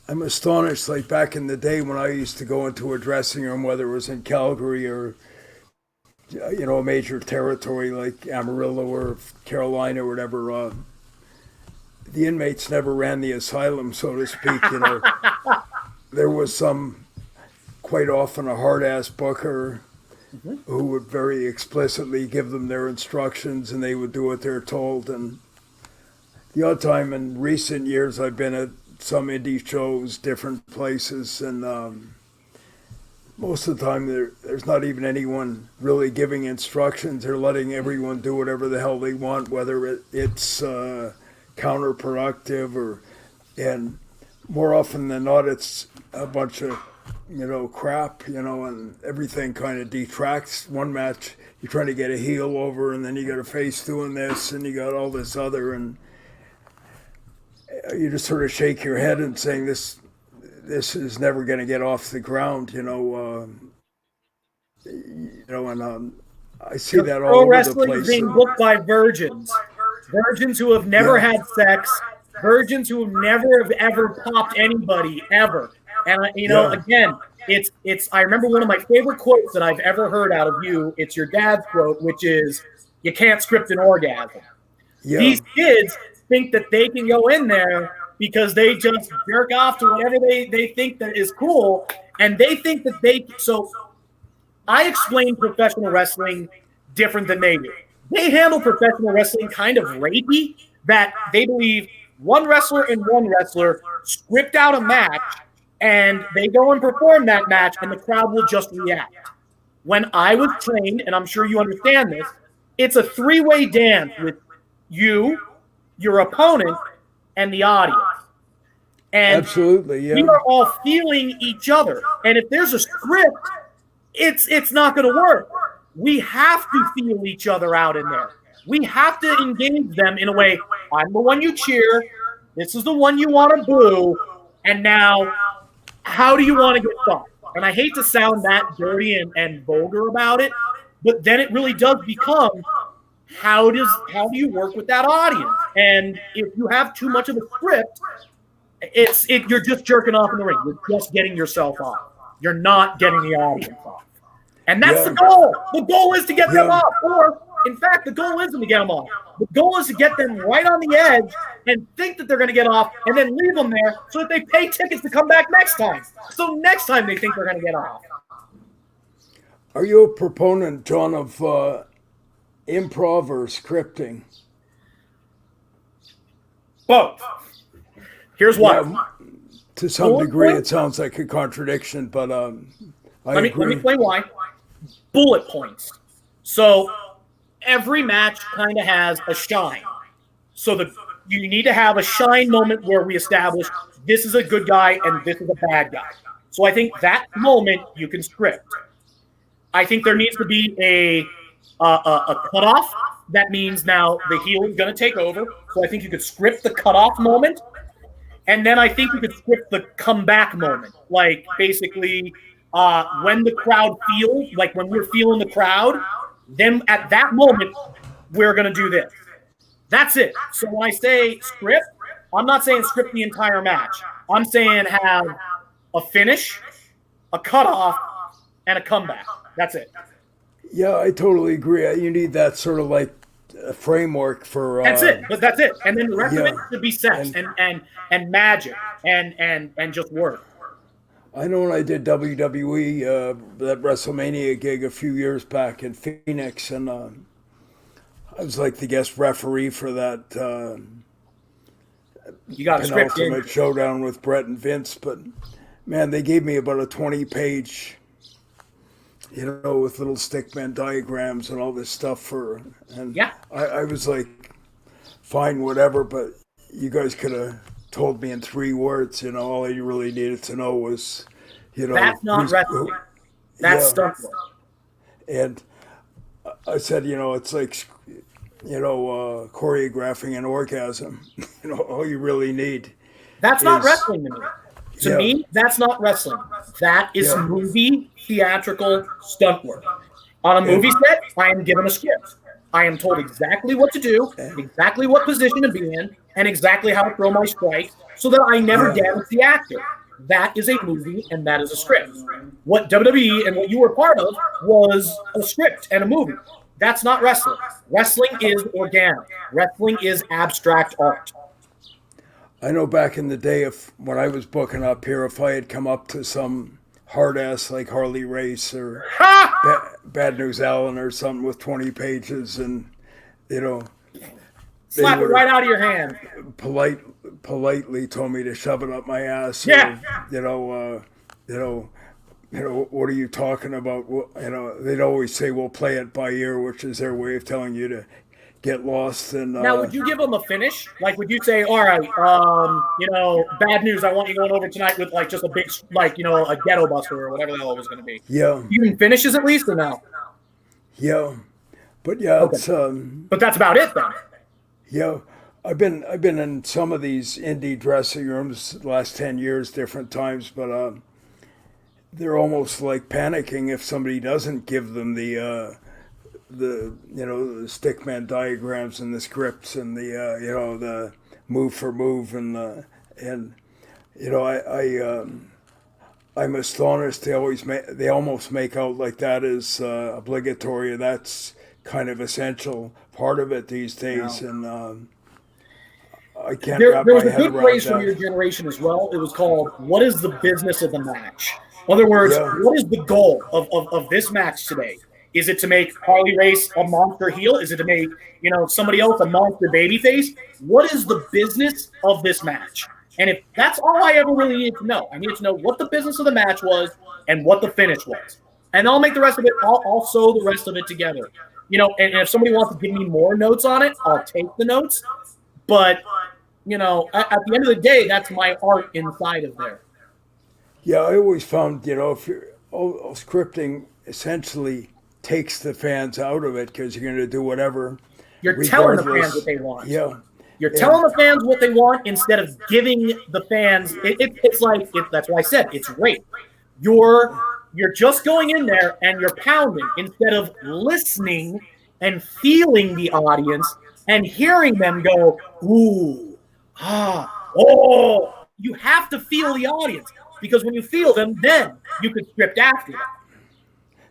I'm astonished, like back in the day when I used to go into a dressing room, whether it was in Calgary or, a major territory like Amarillo or Carolina or whatever, the inmates never ran the asylum, so to speak. There was quite often a hard-ass booker who would very explicitly give them their instructions and they would do what they're told. And the odd time in recent years I've been at some indie shows, different places, and most of the time there's not even anyone really giving instructions. They're letting everyone do whatever the hell they want, whether it's counterproductive and more often than not it's a bunch of crap, and everything kind of detracts. One match you're trying to get a heel over, and then you got a face doing this, and you got all this other, and you just sort of shake your head and saying this is never going to get off the ground, and I see that all over the place. Pro wrestling being booked by virgins. virgins who have never had sex, virgins who never have ever popped anybody ever. And again, it's. I remember one of my favorite quotes that I've ever heard out of you. It's your dad's quote, which is, "You can't script an orgasm." Yeah. These kids think that they can go in there because they just jerk off to whatever they think that is cool, and they think that they. So, I explain professional wrestling different than they do. They handle professional wrestling kind of rapey, that they believe one wrestler and one wrestler script out a match, and they go and perform that match, and the crowd will just react. When I was trained, and I'm sure you understand this, it's a three-way dance with you, your opponent, and the audience. And absolutely, yeah. we are all feeling each other. And if there's a script, it's not going to work. We have to feel each other out in there. We have to engage them in a way. I'm the one you cheer. This is the one you want to boo. And now, how do you want to get fucked? And I hate to sound that dirty and vulgar about it, but then it really does become, how do you work with that audience? And if you have too much of a script, you're just jerking off in the ring. You're just getting yourself off. You're not getting the audience off. And that's the goal. The goal is to get them off. Or, in fact, the goal isn't to get them off. The goal is to get them right on the edge and think that they're going to get off and then leave them there so that they pay tickets to come back next time. So next time they think they're going to get off. Are you a proponent, John, of improv or scripting? Both. Here's why. Yeah, to some degree, it sounds like a contradiction, but let me explain why. Bullet points. So every match kind of has a shine. So you need to have a shine moment where we establish this is a good guy and this is a bad guy. So I think that moment you can script. I think there needs to be a cutoff. That means now the heel is going to take over. So I think you could script the cutoff moment. And then I think you could script the comeback moment. Like basically when the crowd feels, like when we're feeling the crowd, then at that moment, we're going to do this. That's it. So when I say script, I'm not saying script the entire match. I'm saying have a finish, a cutoff, and a comeback. That's it. Yeah, I totally agree. You need that sort of like a framework for. That's it. But that's it. And then the rest of it should be sex and magic and just work. I know when I did WWE, that WrestleMania gig a few years back in Phoenix, and I was like the guest referee for that you got a script in. penultimate showdown with Brett and Vince. But man, they gave me about a 20-page, with little stickman diagrams and all this stuff I was like, fine, whatever, but you guys could have told me in 3 words, all you really needed to know was, that's not wrestling. That's stunt work. And I said, it's like, choreographing an orgasm. All you really need. That's not wrestling to me. To me, that's not wrestling. That is movie theatrical stunt work. On a movie set, I am given a script. I am told exactly what to do, exactly what position to be in, and exactly how to throw my strikes so that I never damage the actor. That is a movie, and that is a script. What WWE and what you were part of was a script and a movie. That's not wrestling. Wrestling is organic. Wrestling is abstract art. I know back in the day, when I was booking up here, if I had come up to some hard ass like Harley Race or Bad News Allen or something with 20 pages, and slap it right out of your hand. Politely told me to shove it up my ass. Yeah. Or, what are you talking about? They'd always say, "We'll play it by ear," which is their way of telling you to get lost. And now, would you give them a finish? Like, would you say, "All right, bad news. I want you going over tonight with like just a big, a ghetto buster or whatever the hell it was going to be." Yeah. You can finishes at least or no? Yeah, but it's but that's about it then. Yeah, I've been in some of these indie dressing rooms the last 10 years, different times, but they're almost like panicking if somebody doesn't give them the the the stickman diagrams and the scripts and the the move for move and I'm astonished they almost make out like that is obligatory. That's kind of essential part of it these days, and I can't wrap there my was a head good around phrase from your that. generation as well. It was called, "What is the business of the match?" In other words, Yeah. what is the goal of this match today? Is it to make Harley Race a monster heel? Is it to make somebody else a monster babyface? What is the business of this match? And if that's all I ever really need to know, I need to know what the business of the match was and what the finish was. And I'll make the rest of it, I'll sew the rest of it together. And if somebody wants to give me more notes on it, I'll take the notes. But, at the end of the day, that's my art inside of there. Yeah, I always found, if you're scripting essentially takes the fans out of it because you're going to do whatever. You're telling the regardless. fans what they want. Yeah. You're telling the fans what they want instead of giving the fans. It's like that's why I said it's rape. You're just going in there and you're pounding instead of listening and feeling the audience and hearing them go, ooh, ah, oh. You have to feel the audience because when you feel them, then you can script after them.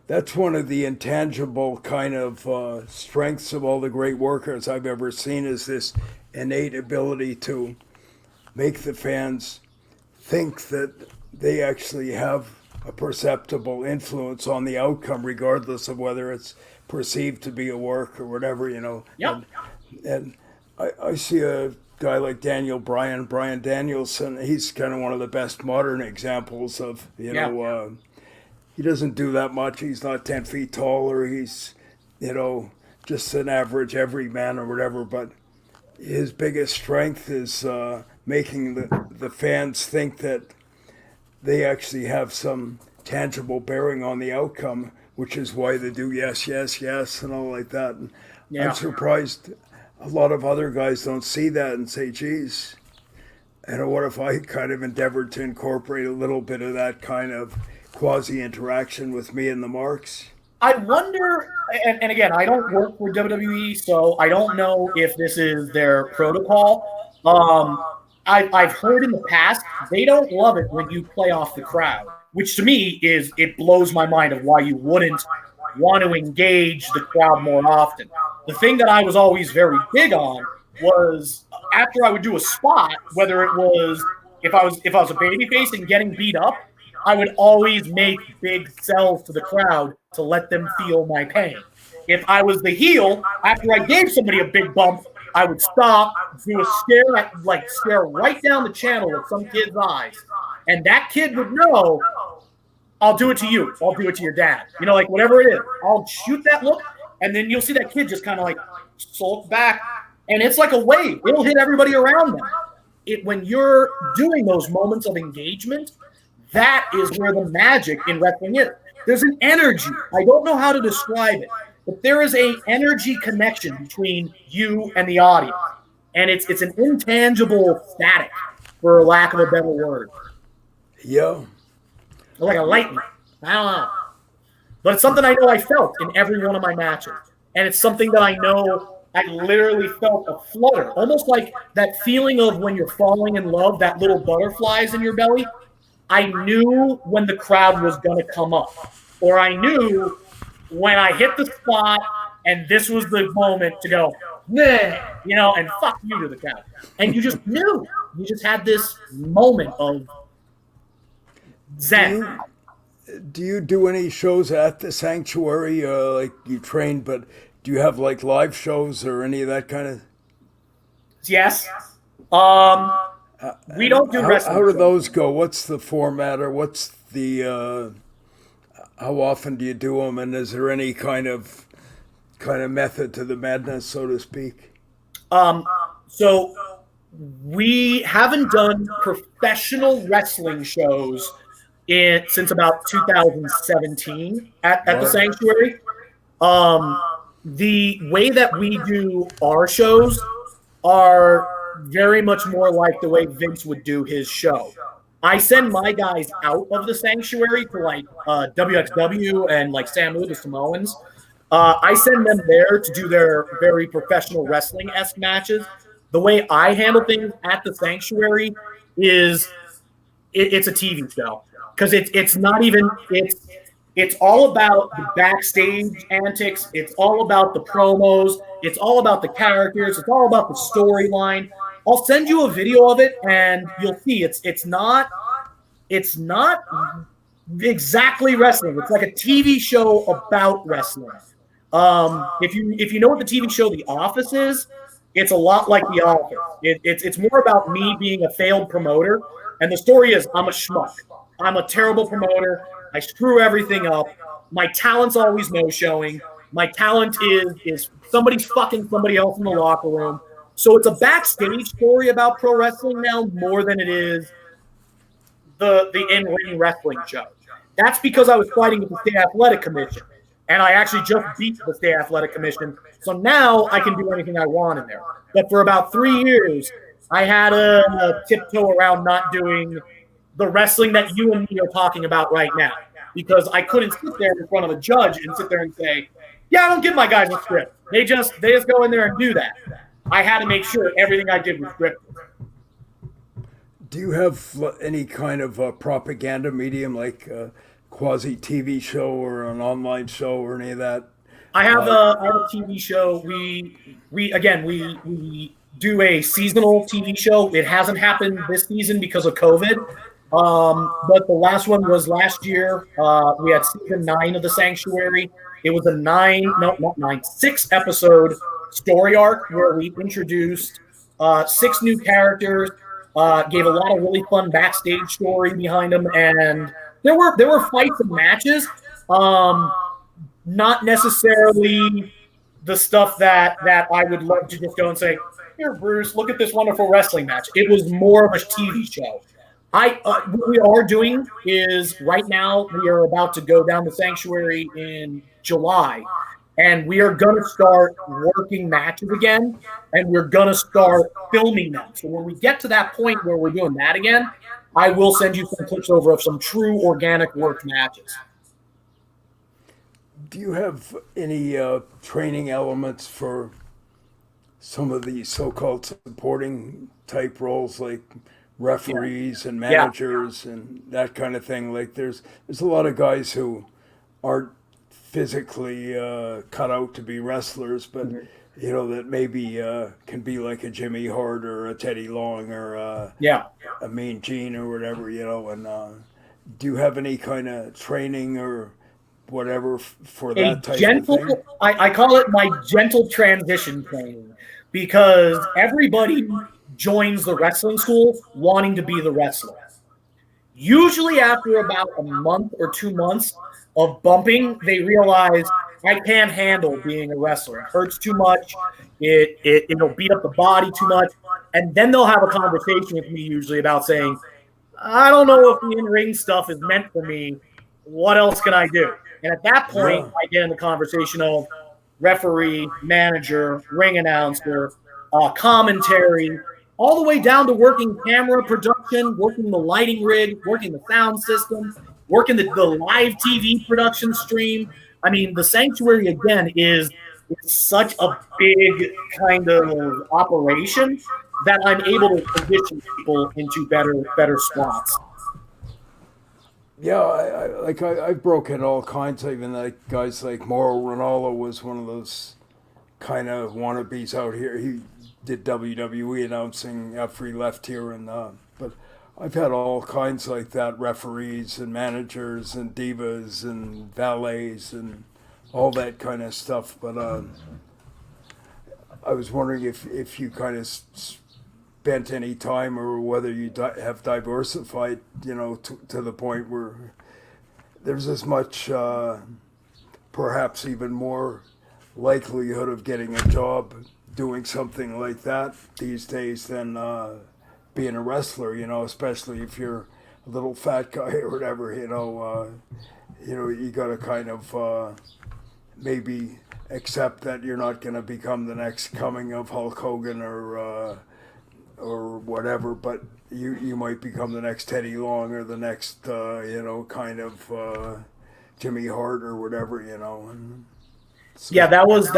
That's one of the intangible kind of strengths of all the great workers I've ever seen is this innate ability to make the fans think that they actually have a perceptible influence on the outcome, regardless of whether it's perceived to be a work or whatever, Yep. And I see a guy like Brian Danielson. He's kind of one of the best modern examples of, he doesn't do that much. He's not 10 feet tall or he's, just an average everyman or whatever. But his biggest strength is making the fans think that they actually have some tangible bearing on the outcome, which is why they do yes, yes, yes, and all like that. And I'm surprised a lot of other guys don't see that and say, geez, what if I kind of endeavored to incorporate a little bit of that kind of quasi-interaction with me and the marks? I wonder, and again, I don't work for WWE, so I don't know if this is their protocol. I've heard in the past, they don't love it when you play off the crowd, which to me it blows my mind of why you wouldn't want to engage the crowd more often. The thing that I was always very big on was after I would do a spot, whether it was if I was a babyface and getting beat up, I would always make big sells to the crowd to let them feel my pain. If I was the heel, after I gave somebody a big bump, I would stop, do a stare right down the channel of some kid's eyes. And that kid would know, I'll do it to you. I'll do it to your dad. Like whatever it is. I'll shoot that look, and then you'll see that kid just kind of like sulk back. And it's like a wave. It'll hit everybody around them. When you're doing those moments of engagement, that is where the magic in wrestling is. There's an energy. I don't know how to describe it, but there is an energy connection between you and the audience. And it's an intangible static, for lack of a better word. Yeah. Like a lightning. I don't know. But it's something I know I felt in every one of my matches. And it's something that I know I literally felt a flutter. Almost like that feeling of when you're falling in love, that little butterflies in your belly. I knew when the crowd was going to come up. Or I knew when I hit the spot and this was the moment to go, nah, and fuck you to the crowd. And you just knew. You just had this moment of zen. Do you do any shows at the sanctuary? Like you train, but do you have like live shows or any of that kind of? Yes. We don't do wrestling. How do those go? What's the format, or what's the? How often do you do them, and is there any kind of method to the madness, so to speak? So we haven't done professional wrestling shows since about 2017 at the Sanctuary. The way that we do our shows are very much more like the way Vince would do his show. I send my guys out of the Sanctuary to like WXW and like Sam Lou, the Samoans, I send them there to do their very professional wrestling-esque matches. The way I handle things at the Sanctuary is it's a TV show because it's not even it's all about the backstage antics. It's all about the promos. It's all about the characters. It's all about the storyline. I'll send you a video of it, and you'll see it's not exactly wrestling. It's like a TV show about wrestling. If you know what the TV show The Office is, it's a lot like The Office. It's more about me being a failed promoter, and the story is I'm a schmuck. I'm a terrible promoter. I screw everything up. My talent's always no showing. My talent is somebody's fucking somebody else in the locker room. So it's a backstage story about pro wrestling now more than it is the in-ring wrestling show. That's because I was fighting with the State Athletic Commission, and I actually just beat the State Athletic Commission. So now I can do anything I want in there. But for about 3 years, I had a tiptoe around not doing the wrestling that you and me are talking about right now, because I couldn't sit there in front of a judge and sit there and say, yeah, I don't give my guys a script. They just go in there and do that. I had to make sure everything I did was scripted. Do you have any kind of propaganda medium like a quasi TV show or an online show or any of that? I have a TV show. We do a seasonal TV show. It hasn't happened this season because of COVID. But the last one was last year. We had season 9 of The Sanctuary. It was a 6 episode story arc where we introduced 6 new characters, gave a lot of really fun backstage story behind them, and there were fights and matches. Not necessarily the stuff that I would love to just go and say, here, Bruce, look at this wonderful wrestling match. It was more of a TV show. What we are doing is right now we are about to go down the Sanctuary in July, and we are going to start working matches again, and we're going to start filming them. So when we get to that point where we're doing that again, I will send you some clips over of some true organic worked matches. Do you have any training elements for some of the so-called supporting type roles like referees and managers and that kind of thing? Like there's a lot of guys who aren't physically cut out to be wrestlers, but you know that maybe can be like a Jimmy Hart or a Teddy Long or a Mean Gene or whatever, you know. And do you have any kind of training or whatever for that type of thing? I call it my gentle transition training, because everybody joins the wrestling school wanting to be the wrestler. Usually after about a month or 2 months of bumping, they realize I can't handle being a wrestler. It hurts too much. It'll beat up the body too much. And then they'll have a conversation with me usually about saying, I don't know if the in-ring stuff is meant for me. What else can I do? And at that point, I get in the conversation of referee, manager, ring announcer, commentary, all the way down to working camera production, working the lighting rig, working the sound system, working the live TV production stream. I mean, the Sanctuary, again, is such a big kind of operation that I'm able to position people into better spots. Yeah, I've broken all kinds. Even like guys like Mauro Ranallo was one of those kind of wannabes out here. He did WWE announcing after he left here, and but I've had all kinds like that, referees and managers and divas and valets and all that kind of stuff. But I was wondering if you kind of spent any time, or whether you have diversified, you know, to the point where there's as much, perhaps even more likelihood of getting a job doing something like that these days than being a wrestler, you know, especially if you're a little fat guy or whatever, you know, you got to kind of maybe accept that you're not going to become the next coming of Hulk Hogan or whatever, but you might become the next Teddy Long or the next, kind of Jimmy Hart or whatever, you know. And Yeah, that was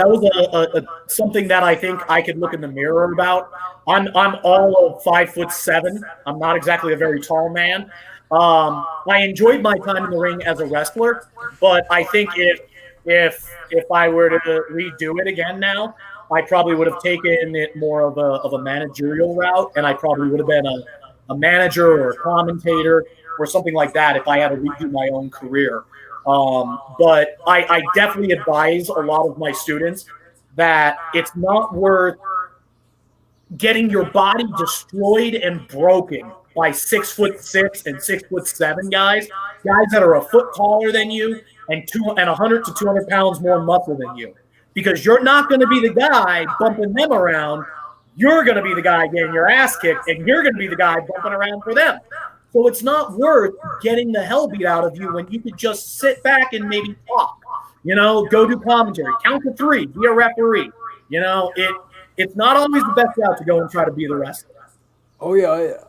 something that I think I could look in the mirror about. I'm all of 5'7". I'm not exactly a very tall man. I enjoyed my time in the ring as a wrestler, but I think if I were to redo it again now, I probably would have taken it more of a managerial route, and I probably would have been a manager or a commentator or something like that if I had to redo my own career. But I definitely advise a lot of my students that it's not worth getting your body destroyed and broken by 6'6" and 6'7" guys that are a foot taller than you and 100 to 200 pounds more muscle than you, because you're not going to be the guy bumping them around. You're going to be the guy getting your ass kicked, and you're going to be the guy bumping around for them. So it's not worth getting the hell beat out of you when you could just sit back and maybe talk, go do commentary, count to 3, be a referee. It's not always the best route to go and try to be the wrestler. Oh yeah,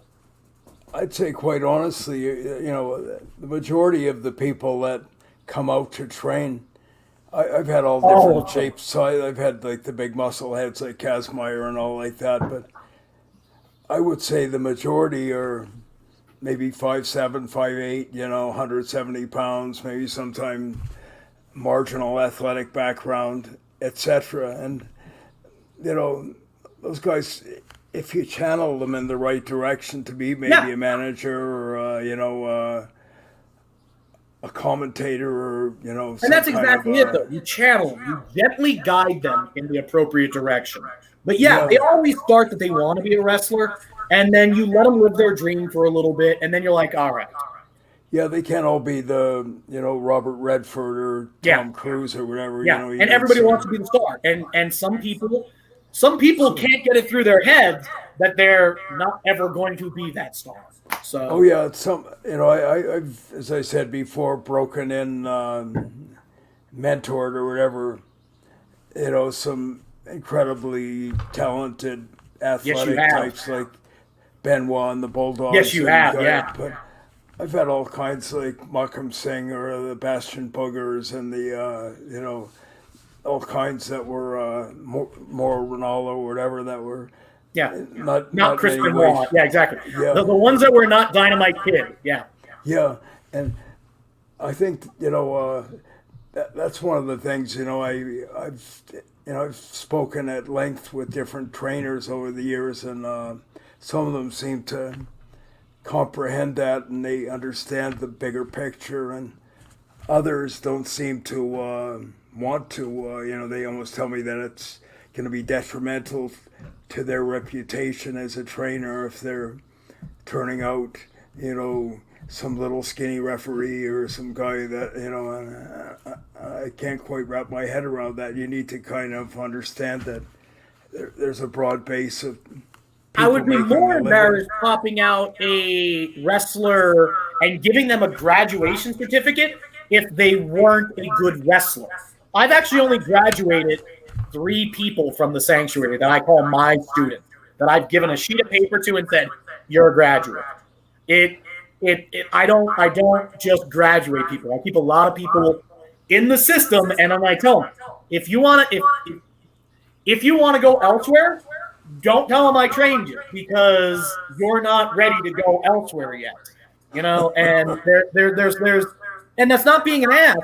I'd say quite honestly, the majority of the people that come out to train, I've had all different shapes. So I've had like the big muscle heads like Kazmaier and all like that, but I would say the majority are maybe 5'7", 5'8", 170 pounds, maybe sometime marginal athletic background, etc. And those guys, if you channel them in the right direction to be maybe a manager or a commentator or and that's exactly it though. You channel them, you gently guide them in the appropriate direction. But they always start that they want to be a wrestler, and then you let them live their dream for a little bit, and then you're like, all right. Yeah, they can't all be the Robert Redford or Tom Cruise or whatever. Yeah, and everybody wants to be the star, and some people can't get it through their heads that they're not ever going to be that star. So it's I've, as I said before, broken in, mentored or whatever, some incredibly talented athletic types like Benoit and the Bulldogs. Yes, you have, But I've had all kinds like Makram Singh or the Bastion Boogers and the all kinds that were more Ronaldo or whatever that were not Chris Benoit. Yeah, exactly. Yeah. The ones that were not Dynamite Kid. Yeah. Yeah, and I think that's one of the things I've spoken at length with different trainers over the years, and some of them seem to comprehend that and they understand the bigger picture, and others don't seem to want to. They almost tell me that it's going to be detrimental to their reputation as a trainer if they're turning out, some little skinny referee or some guy that, I can't quite wrap my head around that. You need to kind of understand that there's a broad base of people. I would be more embarrassed popping out a wrestler and giving them a graduation certificate if they weren't a good wrestler. I've actually only graduated 3 people from the sanctuary that I call my students, that I've given a sheet of paper to and said, "You're a graduate." I don't just graduate people. I keep a lot of people in the system, and I tell them, if you want to go elsewhere, don't tell them I trained you, because you're not ready to go elsewhere yet. And there's and that's not being an ass.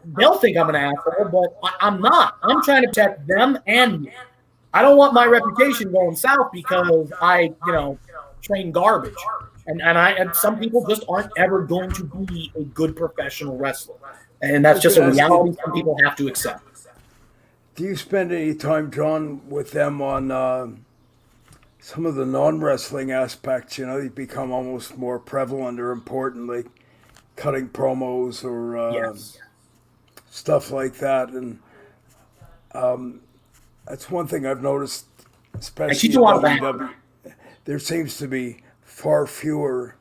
They'll think I'm an asshole, but I'm not. I'm trying to protect them and me. I don't want my reputation going south because I train garbage. And some people just aren't ever going to be a good professional wrestler. And that's just a reality some people have to accept. Do you spend any time, John, with them on some of the non-wrestling aspects? They become almost more prevalent or important, like cutting promos or stuff like that. And that's one thing I've noticed, especially in WWE. There seems to be far fewer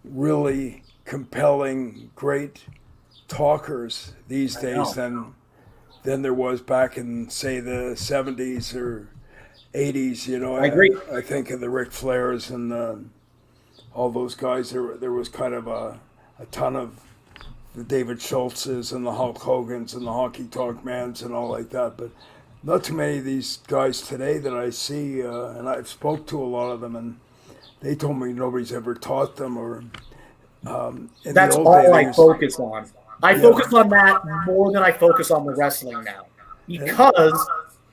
really compelling, great talkers these days than there was back in, say, the 70s or 80s. I agree. I think of the Ric Flairs and all those guys. There was kind of a ton of the David Schultzes and the Hulk Hogans and the Honky Tonk Mans and all like that. But not too many of these guys today that I see, and I've spoke to a lot of them, and they told me nobody's ever taught them. Or in That's the old all days, I focus on. I focus on that more than I focus on the wrestling now, because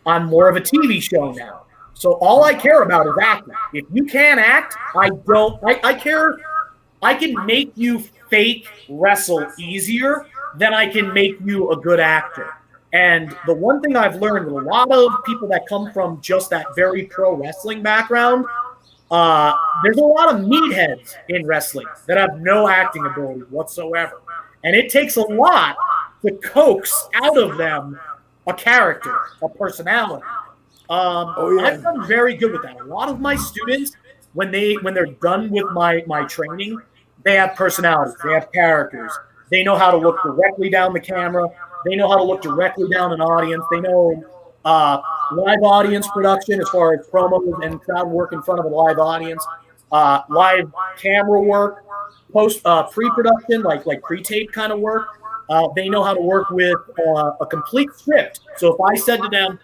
I'm more of a TV show now. So all I care about is acting. If you can't act, I don't. I care. I can make you fake wrestle easier than I can make you a good actor. And the one thing I've learned with a lot of people that come from just that very pro wrestling background, there's a lot of meatheads in wrestling that have no acting ability whatsoever. And it takes a lot to coax out of them a character, a personality. I've done very good with that. A lot of my students, when they're done with my training, they have personalities, they have characters, they know how to look directly down the camera, they know how to look directly down an audience, they know live audience production as far as promos and crowd work in front of a live audience, live camera work, pre-production, like pre-tape kind of work. They know how to work with a complete script. So if I said to them,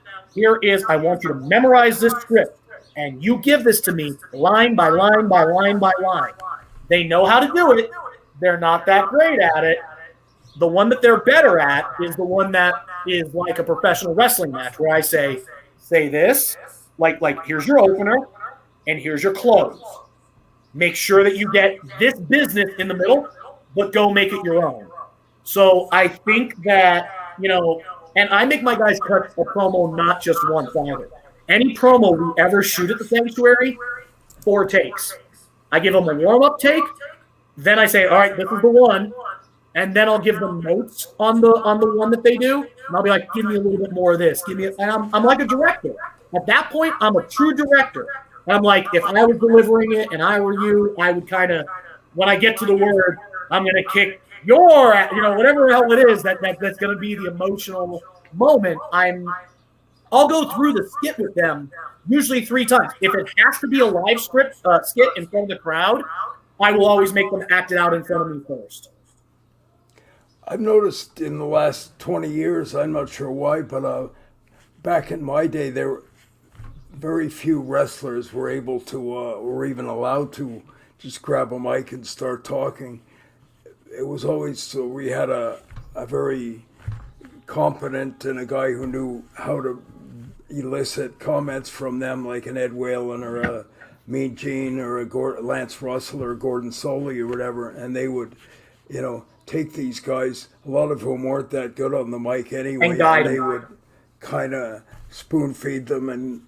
I want you to memorize this script, and you give this to me line by line by line by line. They know how to do it. They're not that great at it. The one that they're better at is the one that is like a professional wrestling match, where I say this, like here's your opener, and here's your close. Make sure that you get this business in the middle, but go make it your own. So I think that, and I make my guys cut a promo not just one-sided. Any promo we ever shoot at the Sanctuary, 4 takes. I give them a warm-up take, then I say, all right, this is the one, and then I'll give them notes on the one that they do, and I'll be like, give me a little bit more of this. And I'm like a director. At that point, I'm a true director. And I'm like, if I was delivering it and I were you, I would kind of, when I get to the word, I'm going to kick your, whatever the hell it is that's going to be the emotional moment. I'll go through the skit with them usually 3 times. If it has to be a live skit in front of the crowd, I will always make them act it out in front of me first. I've noticed in the last 20 years, I'm not sure why, but back in my day, there were very few wrestlers were able to, or even allowed to, just grab a mic and start talking. It was always, so we had a very competent and a guy who knew how to elicit comments from them, like an Ed Whalen or a Mean Gene or a Lance Russell or Gordon Soley or whatever, and they would, take these guys, a lot of whom weren't that good on the mic anyway, and they would kind of spoon feed them. And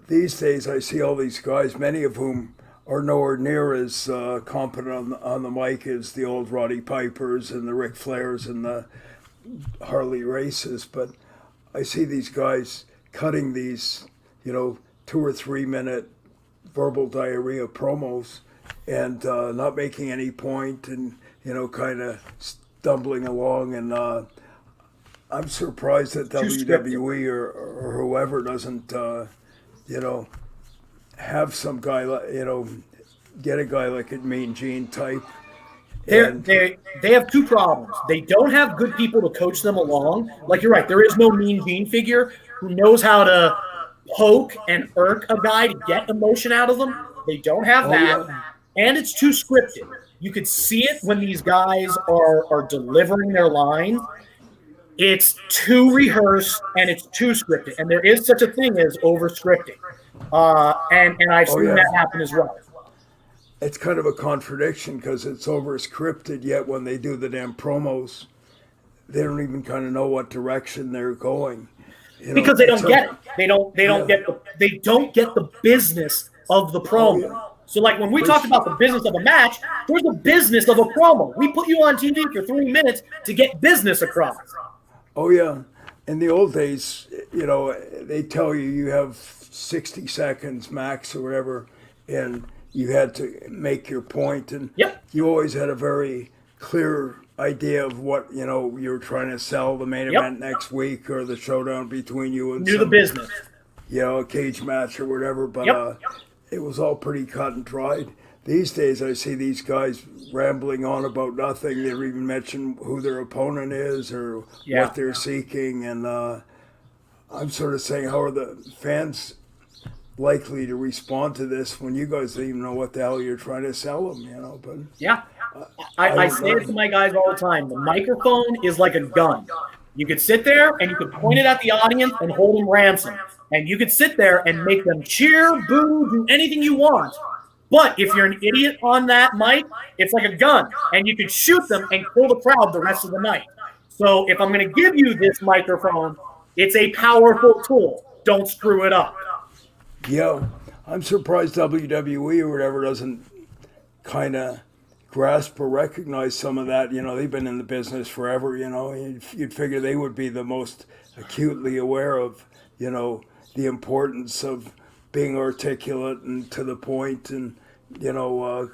these days I see all these guys, many of whom are nowhere near as competent on the mic as the old Roddy Pipers and the Ric Flairs and the Harley Races, but I see these guys cutting these, 2 or 3 minute verbal diarrhea promos and not making any point and, kind of stumbling along. And I'm surprised that WWE or whoever doesn't, have some guy, get a guy like a Mean Gene type. They have 2 problems. They don't have good people to coach them along. Like, you're right, there is no Mean Gene figure who knows how to poke and irk a guy to get emotion out of them. They don't have that. Yeah. And it's too scripted. You could see it when these guys are delivering their lines. It's too rehearsed and it's too scripted. And there is such a thing as over-scripting. And I've seen that happen as well. It's kind of a contradiction because it's over-scripted, yet when they do the damn promos, they don't even kind of know what direction they're going. Because they don't get it. They don't get the business of the promo. Oh, yeah. So like when we talked about the business of a match, there's a business of a promo. We put you on TV for 3 minutes to get business across. Oh yeah. In the old days, they tell you have 60 seconds max or whatever, and you had to make your point, and you always had a very clear idea of what you were trying to sell, the main event next week or the showdown between you and the business, a cage match or whatever. But it was all pretty cut and dried. these days I see these guys rambling on about nothing. They don't even mention who their opponent is or Yeah. what they're seeking. And I'm sort of saying, how are the fans likely to respond to this when you guys don't even know what the hell you're trying to sell them? You know, but Yeah. I say it to my guys all the time. The microphone is like a gun. You could sit there and you could point it at the audience and hold them ransom. And you could sit there and make them cheer, boo, do anything you want. But if you're an idiot on that mic, it's like a gun. And you could shoot them and kill the crowd the rest of the night. So if I'm going to give you this microphone, it's a powerful tool. Don't screw it up. yeah, I'm surprised WWE or whatever doesn't kind of grasp or recognize some of that. You know, they've been in the business forever. You know, you'd figure they would be the most acutely aware of, you know, the importance of being articulate and to the point, and you know,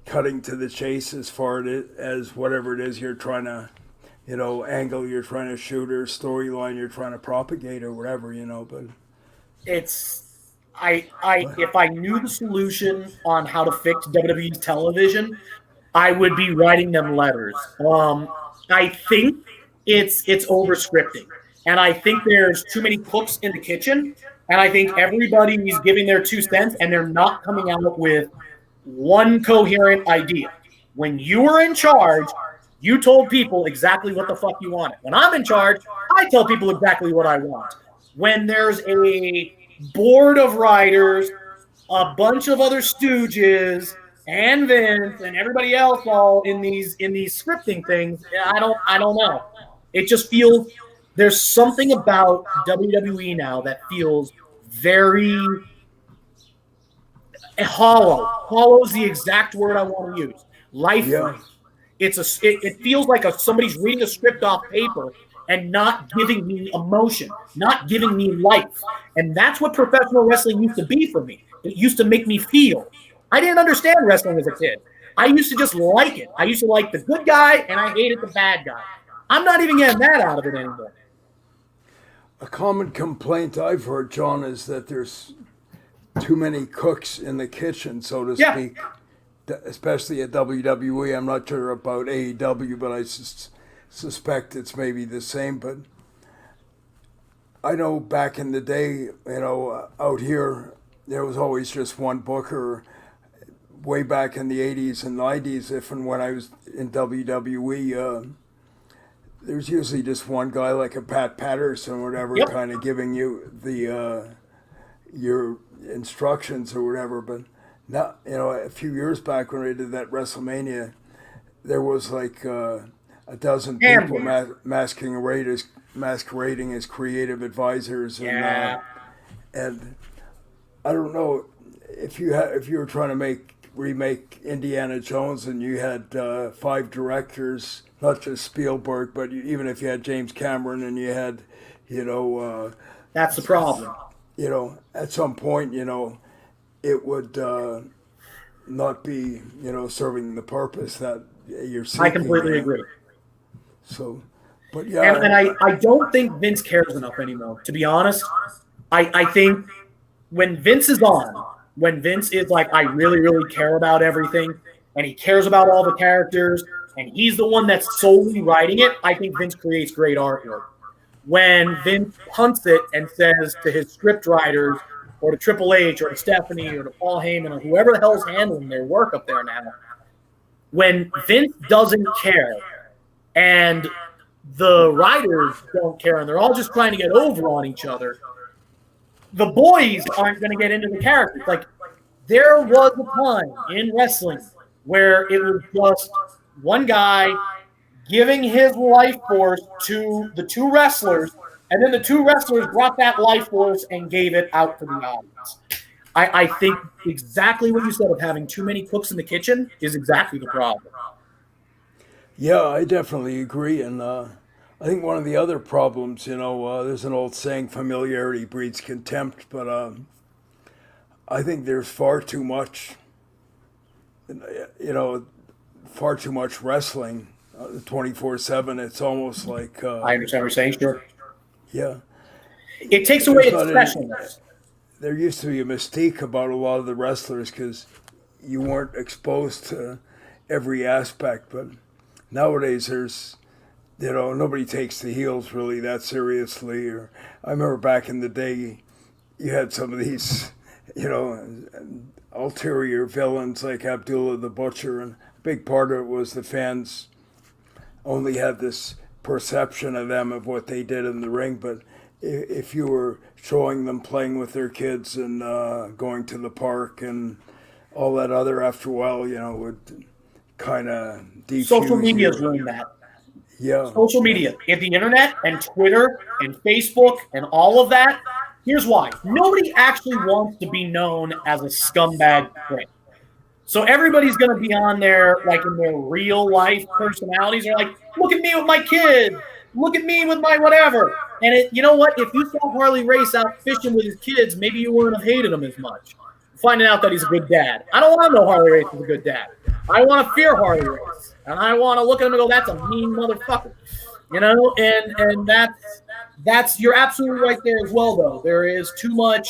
cutting to the chase as far as whatever it is you're trying to, you know, angle you're trying to shoot or storyline you're trying to propagate or whatever. You know, but It's if I knew the solution on how to fix WWE's television, I would be writing them letters. I think it's over scripting, and I think there's too many cooks in the kitchen, and I think everybody's giving their 2 cents, and they're not coming out with one coherent idea. When you were in charge, you told people exactly what the fuck you wanted. When I'm in charge, I tell people exactly what I want. When there's a board of writers, a bunch of other stooges, and Vince and everybody else all in these scripting things, I don't know. It just feels there's something about WWE now that feels very hollow. Hollow is the exact word I want to use. Lifeless. It feels like somebody's reading a script off paper and not giving me emotion, not giving me life. And that's what professional wrestling used to be for me. It used to make me feel. I didn't understand wrestling as a kid. I used to just like it. I used to like the good guy, and I hated the bad guy. I'm not even getting that out of it anymore. a common complaint I've heard, John, is that there's too many cooks in the kitchen, so to speak, especially at WWE. I'm not sure about AEW, but I suspect it's maybe the same. But I know back in the day, out here, there was always just one booker. Way back in the 80s and 90s, if and when I was in WWE, there's usually just one guy like a Pat Patterson or whatever, kind of giving you the your instructions or whatever. But now, a few years back when I did that WrestleMania, there was like a dozen people masquerading as creative advisors, and I don't know if you were trying to remake Indiana Jones and you had 5 directors, not just Spielberg, but even if you had James Cameron and you had, that's the problem. At some point, it would not be, serving the purpose that you're seeking. I completely agree. So, but yeah. And I don't think Vince cares enough anymore, to be honest. I think when Vince is on, when Vince is like, I really, really care about everything, and he cares about all the characters, and he's the one that's solely writing it, I think Vince creates great artwork. When Vince punts it and says to his script writers, or to Triple H, or to Stephanie, or to Paul Heyman, or whoever the hell's handling their work up there now, when Vince doesn't care, and the writers don't care, and they're all just trying to get over on each other, the boys aren't going to get into the characters. Like, there was a time in wrestling where it was just one guy giving his life force to the 2 wrestlers, and then the 2 wrestlers brought that life force and gave it out to the audience. I think exactly what you said of having too many cooks in the kitchen is exactly the problem. Yeah, I definitely agree. And I think one of the other problems, there's an old saying, familiarity breeds contempt, but I think there's far too much wrestling 24/7. It's almost like... I understand what you're saying, sure. Yeah. It takes away its specialness. There used to be a mystique about a lot of the wrestlers because, you weren't exposed to every aspect. But nowadays, there's, nobody takes the heels really that seriously. Or I remember back in the day, you had some of these, ulterior villains like Abdullah the Butcher, and a big part of it was the fans only had this perception of them of what they did in the ring. But if you were showing them playing with their kids and going to the park and all that other, after a while, would kind of defuse. Social media's ruined that. Yeah. Social media, and the internet, and Twitter, and Facebook, and all of that. Here's why. Nobody actually wants to be known as a scumbag prick. So everybody's going to be on there, like in their real life personalities, are like, look at me with my kid. Look at me with my whatever. And you know what? If you saw Harley Race out fishing with his kids, maybe you wouldn't have hated him as much. Finding out that he's a good dad. I don't want to know Harley Race is a good dad. I want to fear Harley Race. And I want to look at him and go, that's a mean motherfucker. And that's you're absolutely right there as well, though. There is too much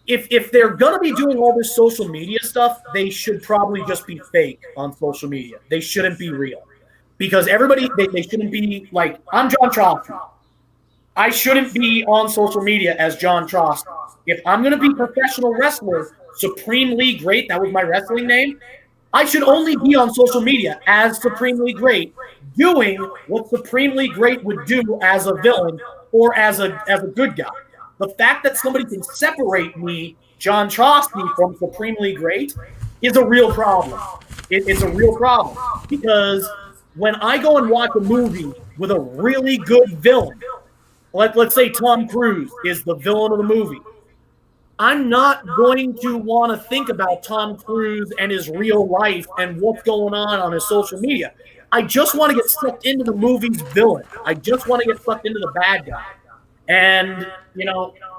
if they're going to be doing all this social media stuff, they should probably just be fake on social media. They shouldn't be real. Because everybody, they shouldn't be like, I'm Jon Trosky. I shouldn't be on social media as Jon Trosky. If I'm going to be a professional wrestler, supremely great, that was my wrestling name, I should only be on social media as Supremely Great, doing what Supremely Great would do as a villain or as a good guy. The fact that somebody can separate me, Jon Trosky, from Supremely Great is a real problem. It's a real problem because when I go and watch a movie with a really good villain, let's say Tom Cruise is the villain of the movie, I'm not going to want to think about Tom Cruise and his real life and what's going on his social media. I just want to get sucked into the movie's villain. I just want to get sucked into the bad guy. And,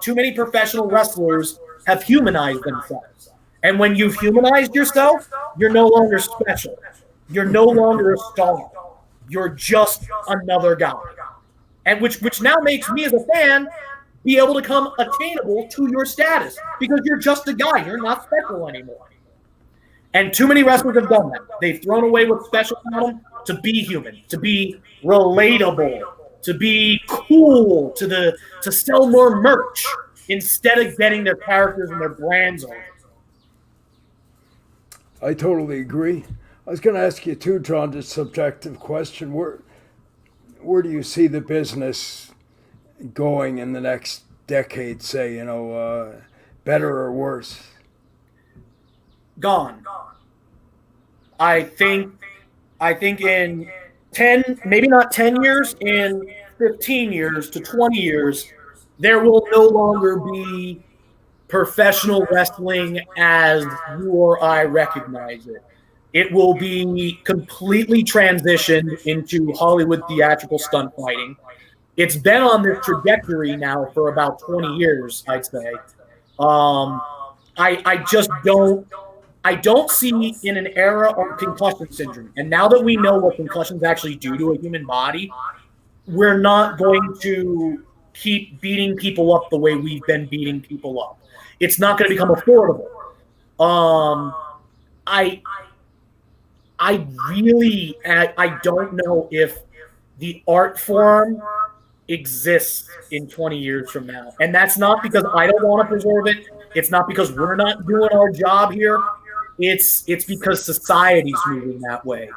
too many professional wrestlers have humanized themselves. And when you've humanized yourself, you're no longer special. You're no longer a star. You're just another guy. And which now makes me as a fan be able to come attainable to your status because you're just a guy. You're not special anymore. And too many wrestlers have done that. They've thrown away what's special about them to be human, to be relatable, to be cool, to sell more merch instead of getting their characters and their brands on. I totally agree. I was going to ask you too, John, just a subjective question. Where do you see the business going in the next decade, say, better or worse? Gone. I think in 10, maybe not 10 years, in 15 years to 20 years, there will no longer be professional wrestling as you or I recognize it. It will be completely transitioned into Hollywood theatrical stunt fighting. It's been on this trajectory now for about 20 years, I'd say. I just don't see in an era of concussion syndrome. And now that we know what concussions actually do to a human body, we're not going to keep beating people up the way we've been beating people up. It's not going to become affordable. I don't know if the art form exists in 20 years from now. And that's not because I don't want to preserve it. It's not because we're not doing our job here. It's because society's moving that way.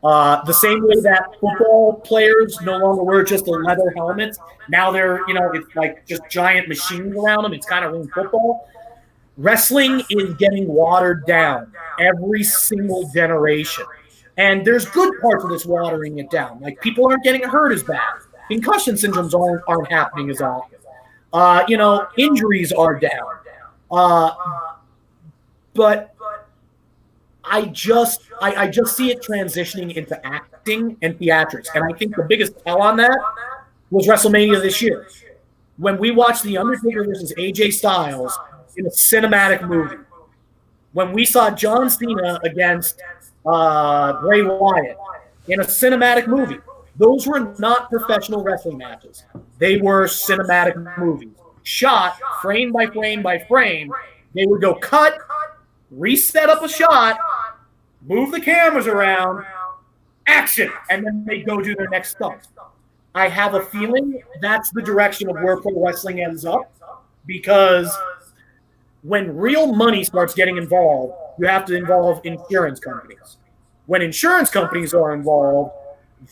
The same way that football players no longer wear just the leather helmets. Now they're, it's like just giant machines around them. It's kind of ruined football. Wrestling is getting watered down every single generation. And there's good parts of this watering it down. Like people aren't getting hurt as bad. Concussion syndromes aren't happening as often. Injuries are down. But I just see it transitioning into acting and theatrics. And I think the biggest tell on that was WrestleMania this year. When we watched The Undertaker versus AJ Styles in a cinematic movie. When we saw John Cena against Bray Wyatt in a cinematic movie. Those were not professional wrestling matches. They were cinematic movies. Shot frame by frame by frame They would go cut, reset up a shot, move the cameras around, action, and then they go do their next stunt. I have a feeling that's the direction of where pro wrestling ends up, because when real money starts getting involved, you have to involve insurance companies. When insurance companies are involved,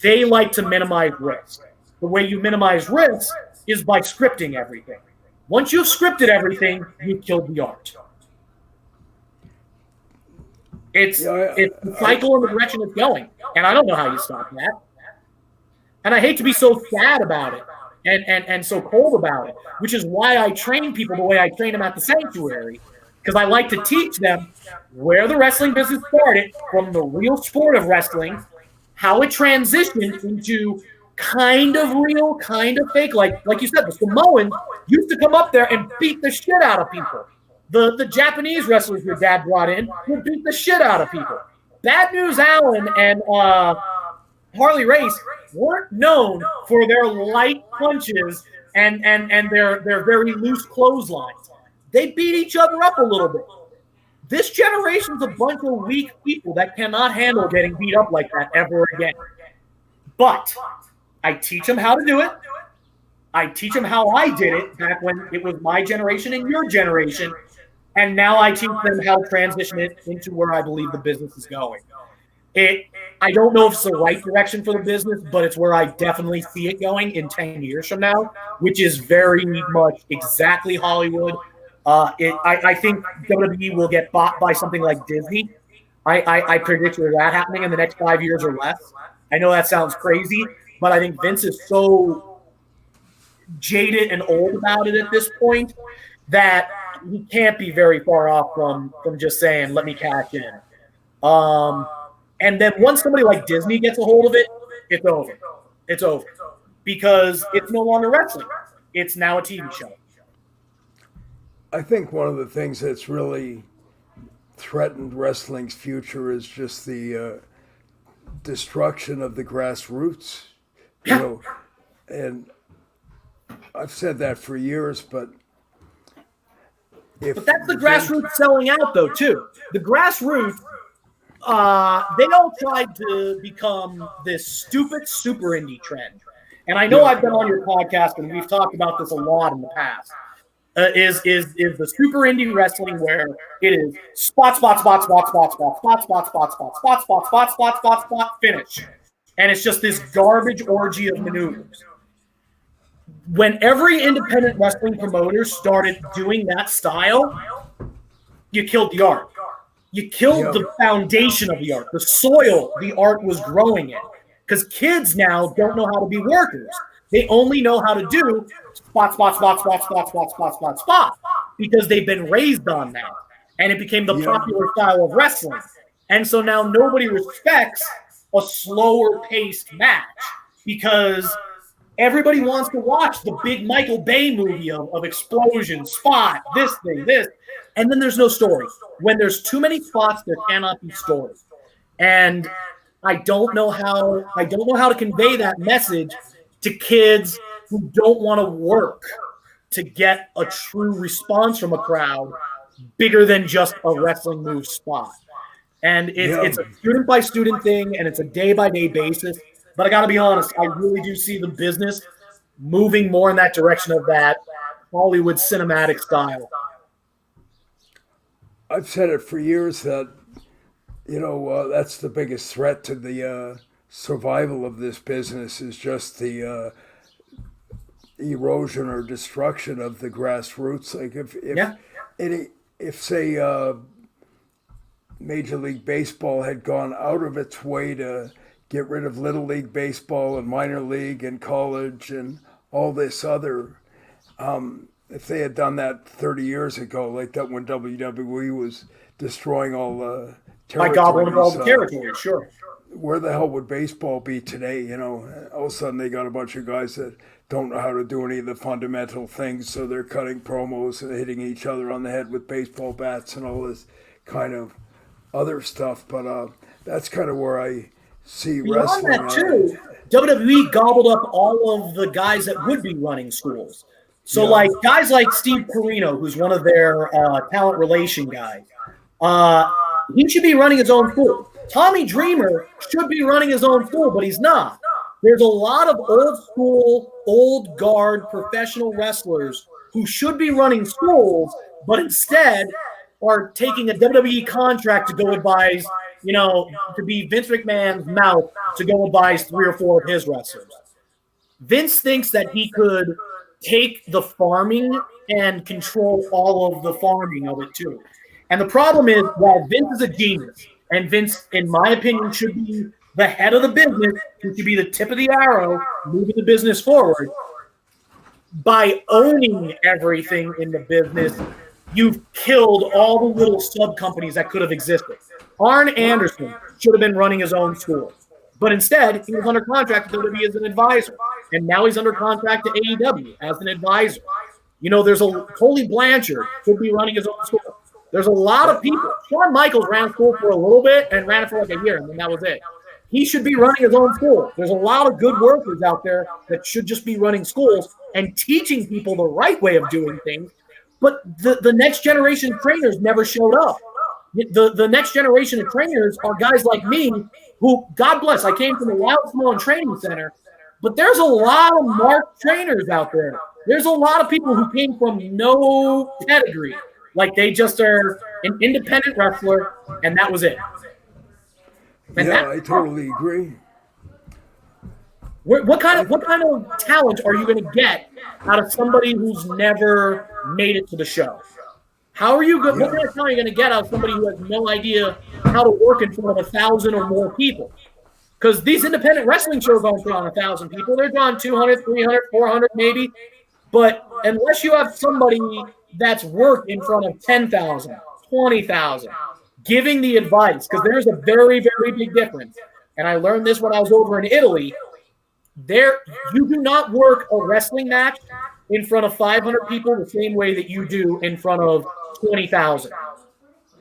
they like to minimize risk. The way you minimize risk is by scripting everything. Once you've scripted everything, you've killed the art. It's the cycle in the direction it's going, and I don't know how you stop that. And I hate to be so sad about it and so cold about it, which is why I train people the way I train them at the sanctuary, because I like to teach them where the wrestling business started from the real sport of wrestling, how it transitioned into kind of real, kind of fake. Like you said, the Samoans used to come up there and beat the shit out of people. The Japanese wrestlers your dad brought in would beat the shit out of people. Bad News Allen and Harley Race weren't known for their light punches and their very loose clotheslines. They beat each other up a little bit. This generation's a bunch of weak people that cannot handle getting beat up like that ever again. But I teach them how to do it. I teach them how I did it back when it was my generation and your generation. And now I teach them how to transition it into where I believe the business is going. I don't know if it's the right direction for the business, but it's where I definitely see it going in 10 years from now, which is very much exactly Hollywood. I think WWE will get bought by something like Disney. I predict that happening in the next 5 years or less. I know that sounds crazy, but I think Vince is so jaded and old about it at this point that he can't be very far off from just saying, let me cash in. And then once somebody like Disney gets a hold of it, it's over. It's over. Because it's no longer wrestling. It's now a TV show. I think one of the things that's really threatened wrestling's future is just the destruction of the grassroots. You know, and I've said that for years, but that's the grassroots selling out, though, too. The grassroots, they all tried to become this stupid super indie trend. And I know I've been on your podcast, and we've talked about this a lot in the past. Is the super indie wrestling where it is spot, finish. And it's just this garbage orgy of maneuvers. When every independent wrestling promoter started doing that style, you killed the art. You killed the foundation of the art, the soil the art was growing in. Because kids now don't know how to be workers. They only know how to do spot, because they've been raised on that. And it became the popular style of wrestling. And so now nobody respects a slower paced match because everybody wants to watch the big Michael Bay movie of explosion, spot, this thing, this. And then there's no story. When there's too many spots, there cannot be story. And I don't know how to convey that message to kids who don't want to work to get a true response from a crowd bigger than just a wrestling move spot. And it's a student by student thing, and it's a day by day basis. But I got to be honest, I really do see the business moving more in that direction of that Hollywood cinematic style. I've said it for years that, that's the biggest threat to the survival of this business is just the erosion or destruction of the grassroots. Like if say Major League Baseball had gone out of its way to get rid of Little League Baseball and minor league and college and all this other, if they had done that 30 years ago, like that when WWE was destroying all the territories. By gobbling all the territories, sure. Where the hell would baseball be today? All of a sudden they got a bunch of guys that don't know how to do any of the fundamental things, so they're cutting promos and hitting each other on the head with baseball bats and all this kind of other stuff. But that's kind of where I see beyond wrestling. That too, WWE gobbled up all of the guys that would be running schools. So, like, guys like Steve Carino, who's one of their talent relation guys, he should be running his own school. Tommy Dreamer should be running his own school, but he's not. There's a lot of old school, old guard professional wrestlers who should be running schools, but instead are taking a WWE contract to go advise, to be Vince McMahon's mouth to go advise 3 or 4 of his wrestlers. Vince thinks that he could take the farming and control all of the farming of it too. And the problem is, while Vince is a genius, and Vince, in my opinion, should be the head of the business, who should be the tip of the arrow, moving the business forward, by owning everything in the business, you've killed all the little sub-companies that could have existed. Arn Anderson should have been running his own school. But instead, he was under contract to WWE as an advisor. And now he's under contract to AEW as an advisor. There's Tully Blanchard should be running his own school. There's a lot of people. Shawn Michaels ran school for a little bit and ran it for like a year, and then that was it. He should be running his own school. There's a lot of good workers out there that should just be running schools and teaching people the right way of doing things. But the next generation of trainers never showed up. The next generation of trainers are guys like me who, God bless, I came from a Wild Samoan training center, but there's a lot of marked trainers out there. There's a lot of people who came from no pedigree. Like, they just are an independent wrestler, and that was it. And I totally agree. What kind of talent are you going to get out of somebody who's never made it to the show? How are you going? What kind of talent are you going to get out of somebody who has no idea how to work in front of 1,000 or more people? Because these independent wrestling shows don't draw 1,000 people. They're drawing 200, 300, 400 maybe. But unless you have somebody that's worked in front of 10,000, 20,000, giving the advice, because there's a very, very big difference. And I learned this when I was over in Italy. You do not work a wrestling match in front of 500 people the same way that you do in front of 20,000.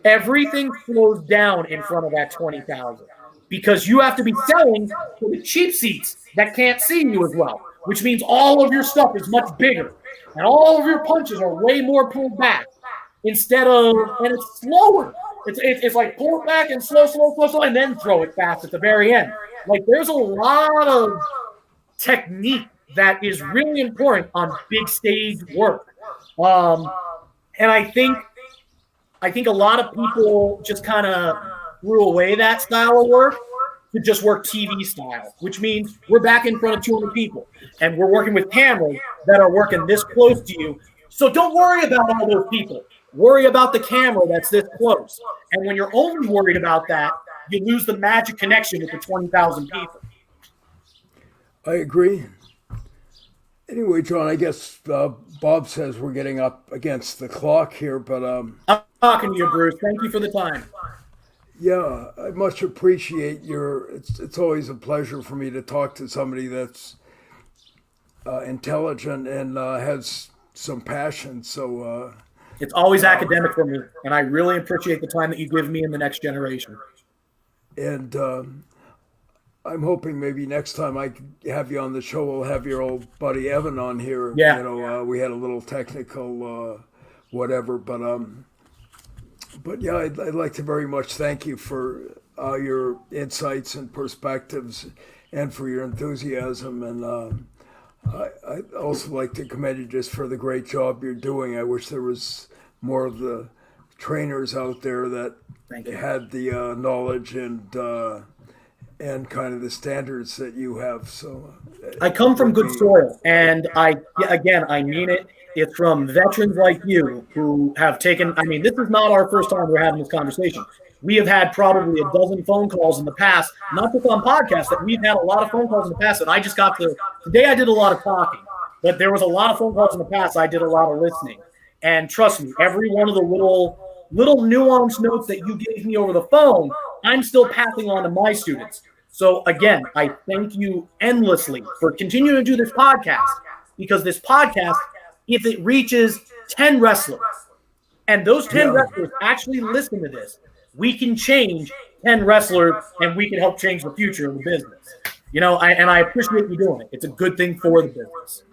Everything slows down in front of that 20,000 because you have to be selling for the cheap seats that can't see you as well, which means all of your stuff is much bigger and all of your punches are way more pulled back and it's slower. It's like pull it back and slow, and then throw it fast at the very end. Like, there's a lot of technique that is really important on big stage work. And I think a lot of people just kind of threw away that style of work to just work TV style, which means we're back in front of 200 people and we're working with cameras that are working this close to you. So don't worry about all those people. Worry about the camera that's this close. And when you're only worried about that, you lose the magic connection with the 20,000 people. I agree. Anyway, John, I guess Bob says we're getting up against the clock here, but I'm talking to you, Bruce. Thank you for the time. Yeah, I much appreciate it's always a pleasure for me to talk to somebody that's intelligent and has some passion. So it's always academic for me, and I really appreciate the time that you give me and the next generation. And I'm hoping maybe next time I have you on the show, we'll have your old buddy Evan on here. Yeah. We had a little technical whatever, but yeah, I'd like to very much thank you for your insights and perspectives and for your enthusiasm. And I'd also like to commend you just for the great job you're doing. I wish there was more of the trainers out there that had the knowledge and kind of the standards that you have. So I come from good soil, and I mean it. It's from veterans like you who have taken, this is not our first time we're having this conversation. We have had probably a dozen phone calls in the past, not just on podcasts, that we've had a lot of phone calls in the past that I just got to, today I did a lot of talking, but there was a lot of phone calls in the past. I did a lot of listening. And trust me, every one of the little nuanced notes that you gave me over the phone, I'm still passing on to my students. So again, I thank you endlessly for continuing to do this podcast, because this podcast, if it reaches 10 wrestlers and those 10 wrestlers actually listen to this, we can change 10 wrestlers and we can help change the future of the business. I appreciate you doing it. It's a good thing for the business.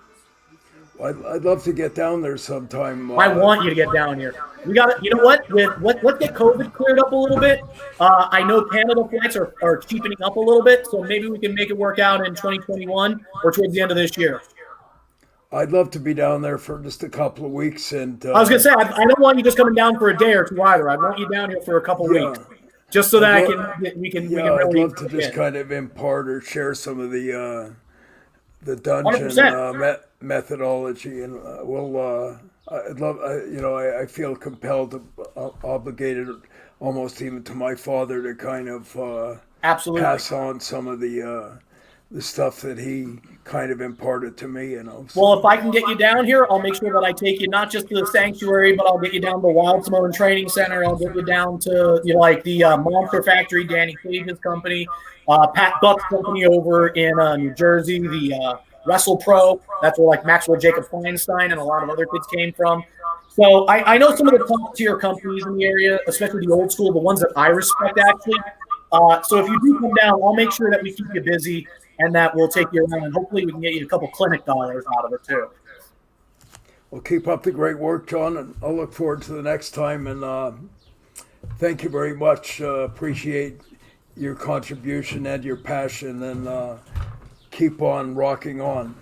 I'd love to get down there sometime. I want you to get down here. We got to, you know what? Let's get COVID cleared up a little bit. I know Canada flights are cheapening up a little bit, so maybe we can make it work out in 2021 or towards the end of this year. I'd love to be down there for just a couple of weeks. And I was gonna say I don't want you just coming down for a day or two either. I want you down here for a couple of weeks, just so that we can. Yeah, really I'd love to just kind of impart or share some of the dungeon 100%. Methodology, and I'd love. I feel compelled, obligated, almost even to my father to kind of Absolutely pass on some of the stuff that he kind of imparted to me. So. Well, if I can get you down here, I'll make sure that I take you not just to the sanctuary, but I'll get you down to Wild Simone Training Center. I'll get you down to the Monster Factory, Danny Cage's company, Pat Buck's company over in New Jersey, the Wrestle Pro. That's where like Maxwell Jacob Feinstein and a lot of other kids came from. So I know some of the top tier companies in the area, especially the old school, the ones that I respect actually. So if you do come down, I'll make sure that we keep you busy and that we'll take you around, and hopefully we can get you a couple clinic dollars out of it too. Well, keep up the great work, John, and I'll look forward to the next time. And thank you very much. Appreciate your contribution and your passion, and keep on rocking on.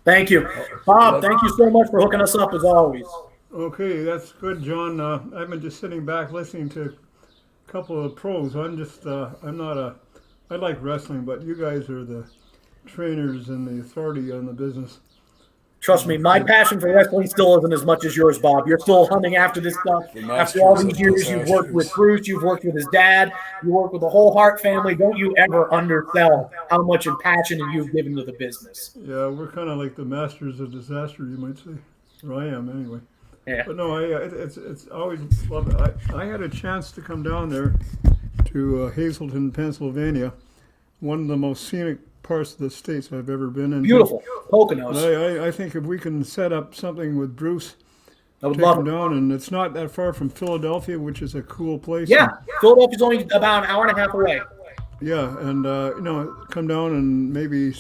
Thank you. Bob, thank you so much for hooking us up as always. Okay, that's good, John. I've been just sitting back listening to a couple of pros. I like wrestling, but you guys are the trainers and the authority on the business. Trust me, my passion for wrestling still isn't as much as yours, Bob. You're still hunting after this stuff. After all these years, you've worked with Bruce, you've worked with his dad, you work with the whole Hart family. Don't you ever undersell how much passion you've given to the business. Yeah, we're kind of like the masters of disaster, you might say. Or I am, anyway. Yeah. But no, it's always love it. I had a chance to come down there to Hazelton, Pennsylvania, one of the most scenic parts of the States I've ever been in. Beautiful. Poconos. I think if we can set up something with Bruce, I would take love him it. down, and it's not that far from Philadelphia, which is a cool place. Yeah, Philadelphia's only about an hour and a half away. Yeah, and come down and maybe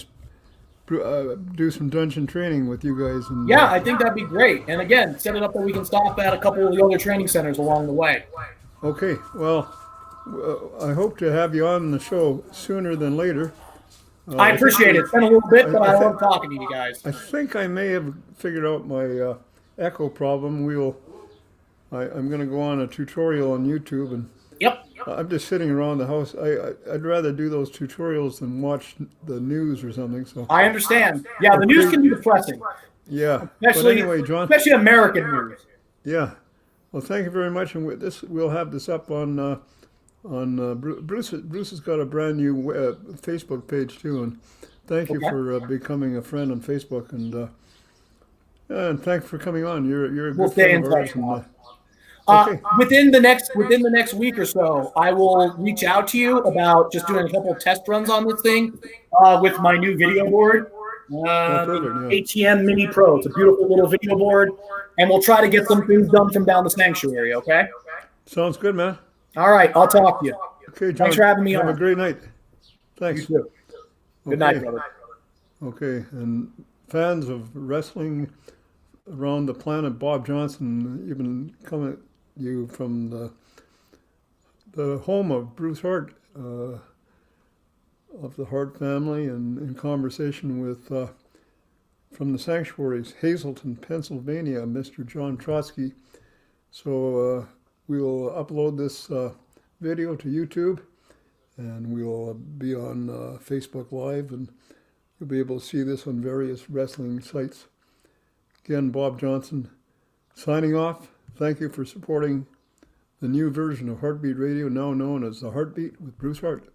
do some dungeon training with you guys. And Yeah, I think that'd be great. And again, set it up that we can stop at a couple of the other training centers along the way. Okay, well, I hope to have you on the show sooner than later. I appreciate it. It's been a little bit, but I love talking to you guys. I think I may have figured out my echo problem. I'm going to go on a tutorial on YouTube, and Yep. I'm just sitting around the house. I'd rather do those tutorials than watch the news or something. So I understand. Yeah, the news can be depressing, yeah. especially but anyway, John. especially American news. Yeah. Well, thank you very much, and we'll have this up on Bruce. Bruce has got a brand new Facebook page too, and thank you for becoming a friend on Facebook, and thanks for coming on. You're a We'll good stay friend in of ours, touch. and, Okay. Within the next week or so, I will reach out to you about just doing a couple of test runs on this thing with my new video board. ATM Mini Pro. It's a beautiful little video board, and we'll try to get some things done from down the sanctuary. Okay. Sounds good, man. All right. I'll talk to you. Okay, John. Thanks for having me on. Have a great night. Thanks. You too. Good night, brother. Okay, and fans of wrestling around the planet, Bob Johnson, you've been coming you from the home of Bruce Hart, of the Hart family, and in conversation with from the sanctuaries, Hazelton, Pennsylvania, Mr. Jon Trosky. So we will upload this video to YouTube, and we'll be on Facebook Live, and you'll be able to see this on various wrestling sites. Again, Bob Johnson signing off. Thank you for supporting the new version of Hart Beat Radio, now known as the Hart Beat with Bruce Hart.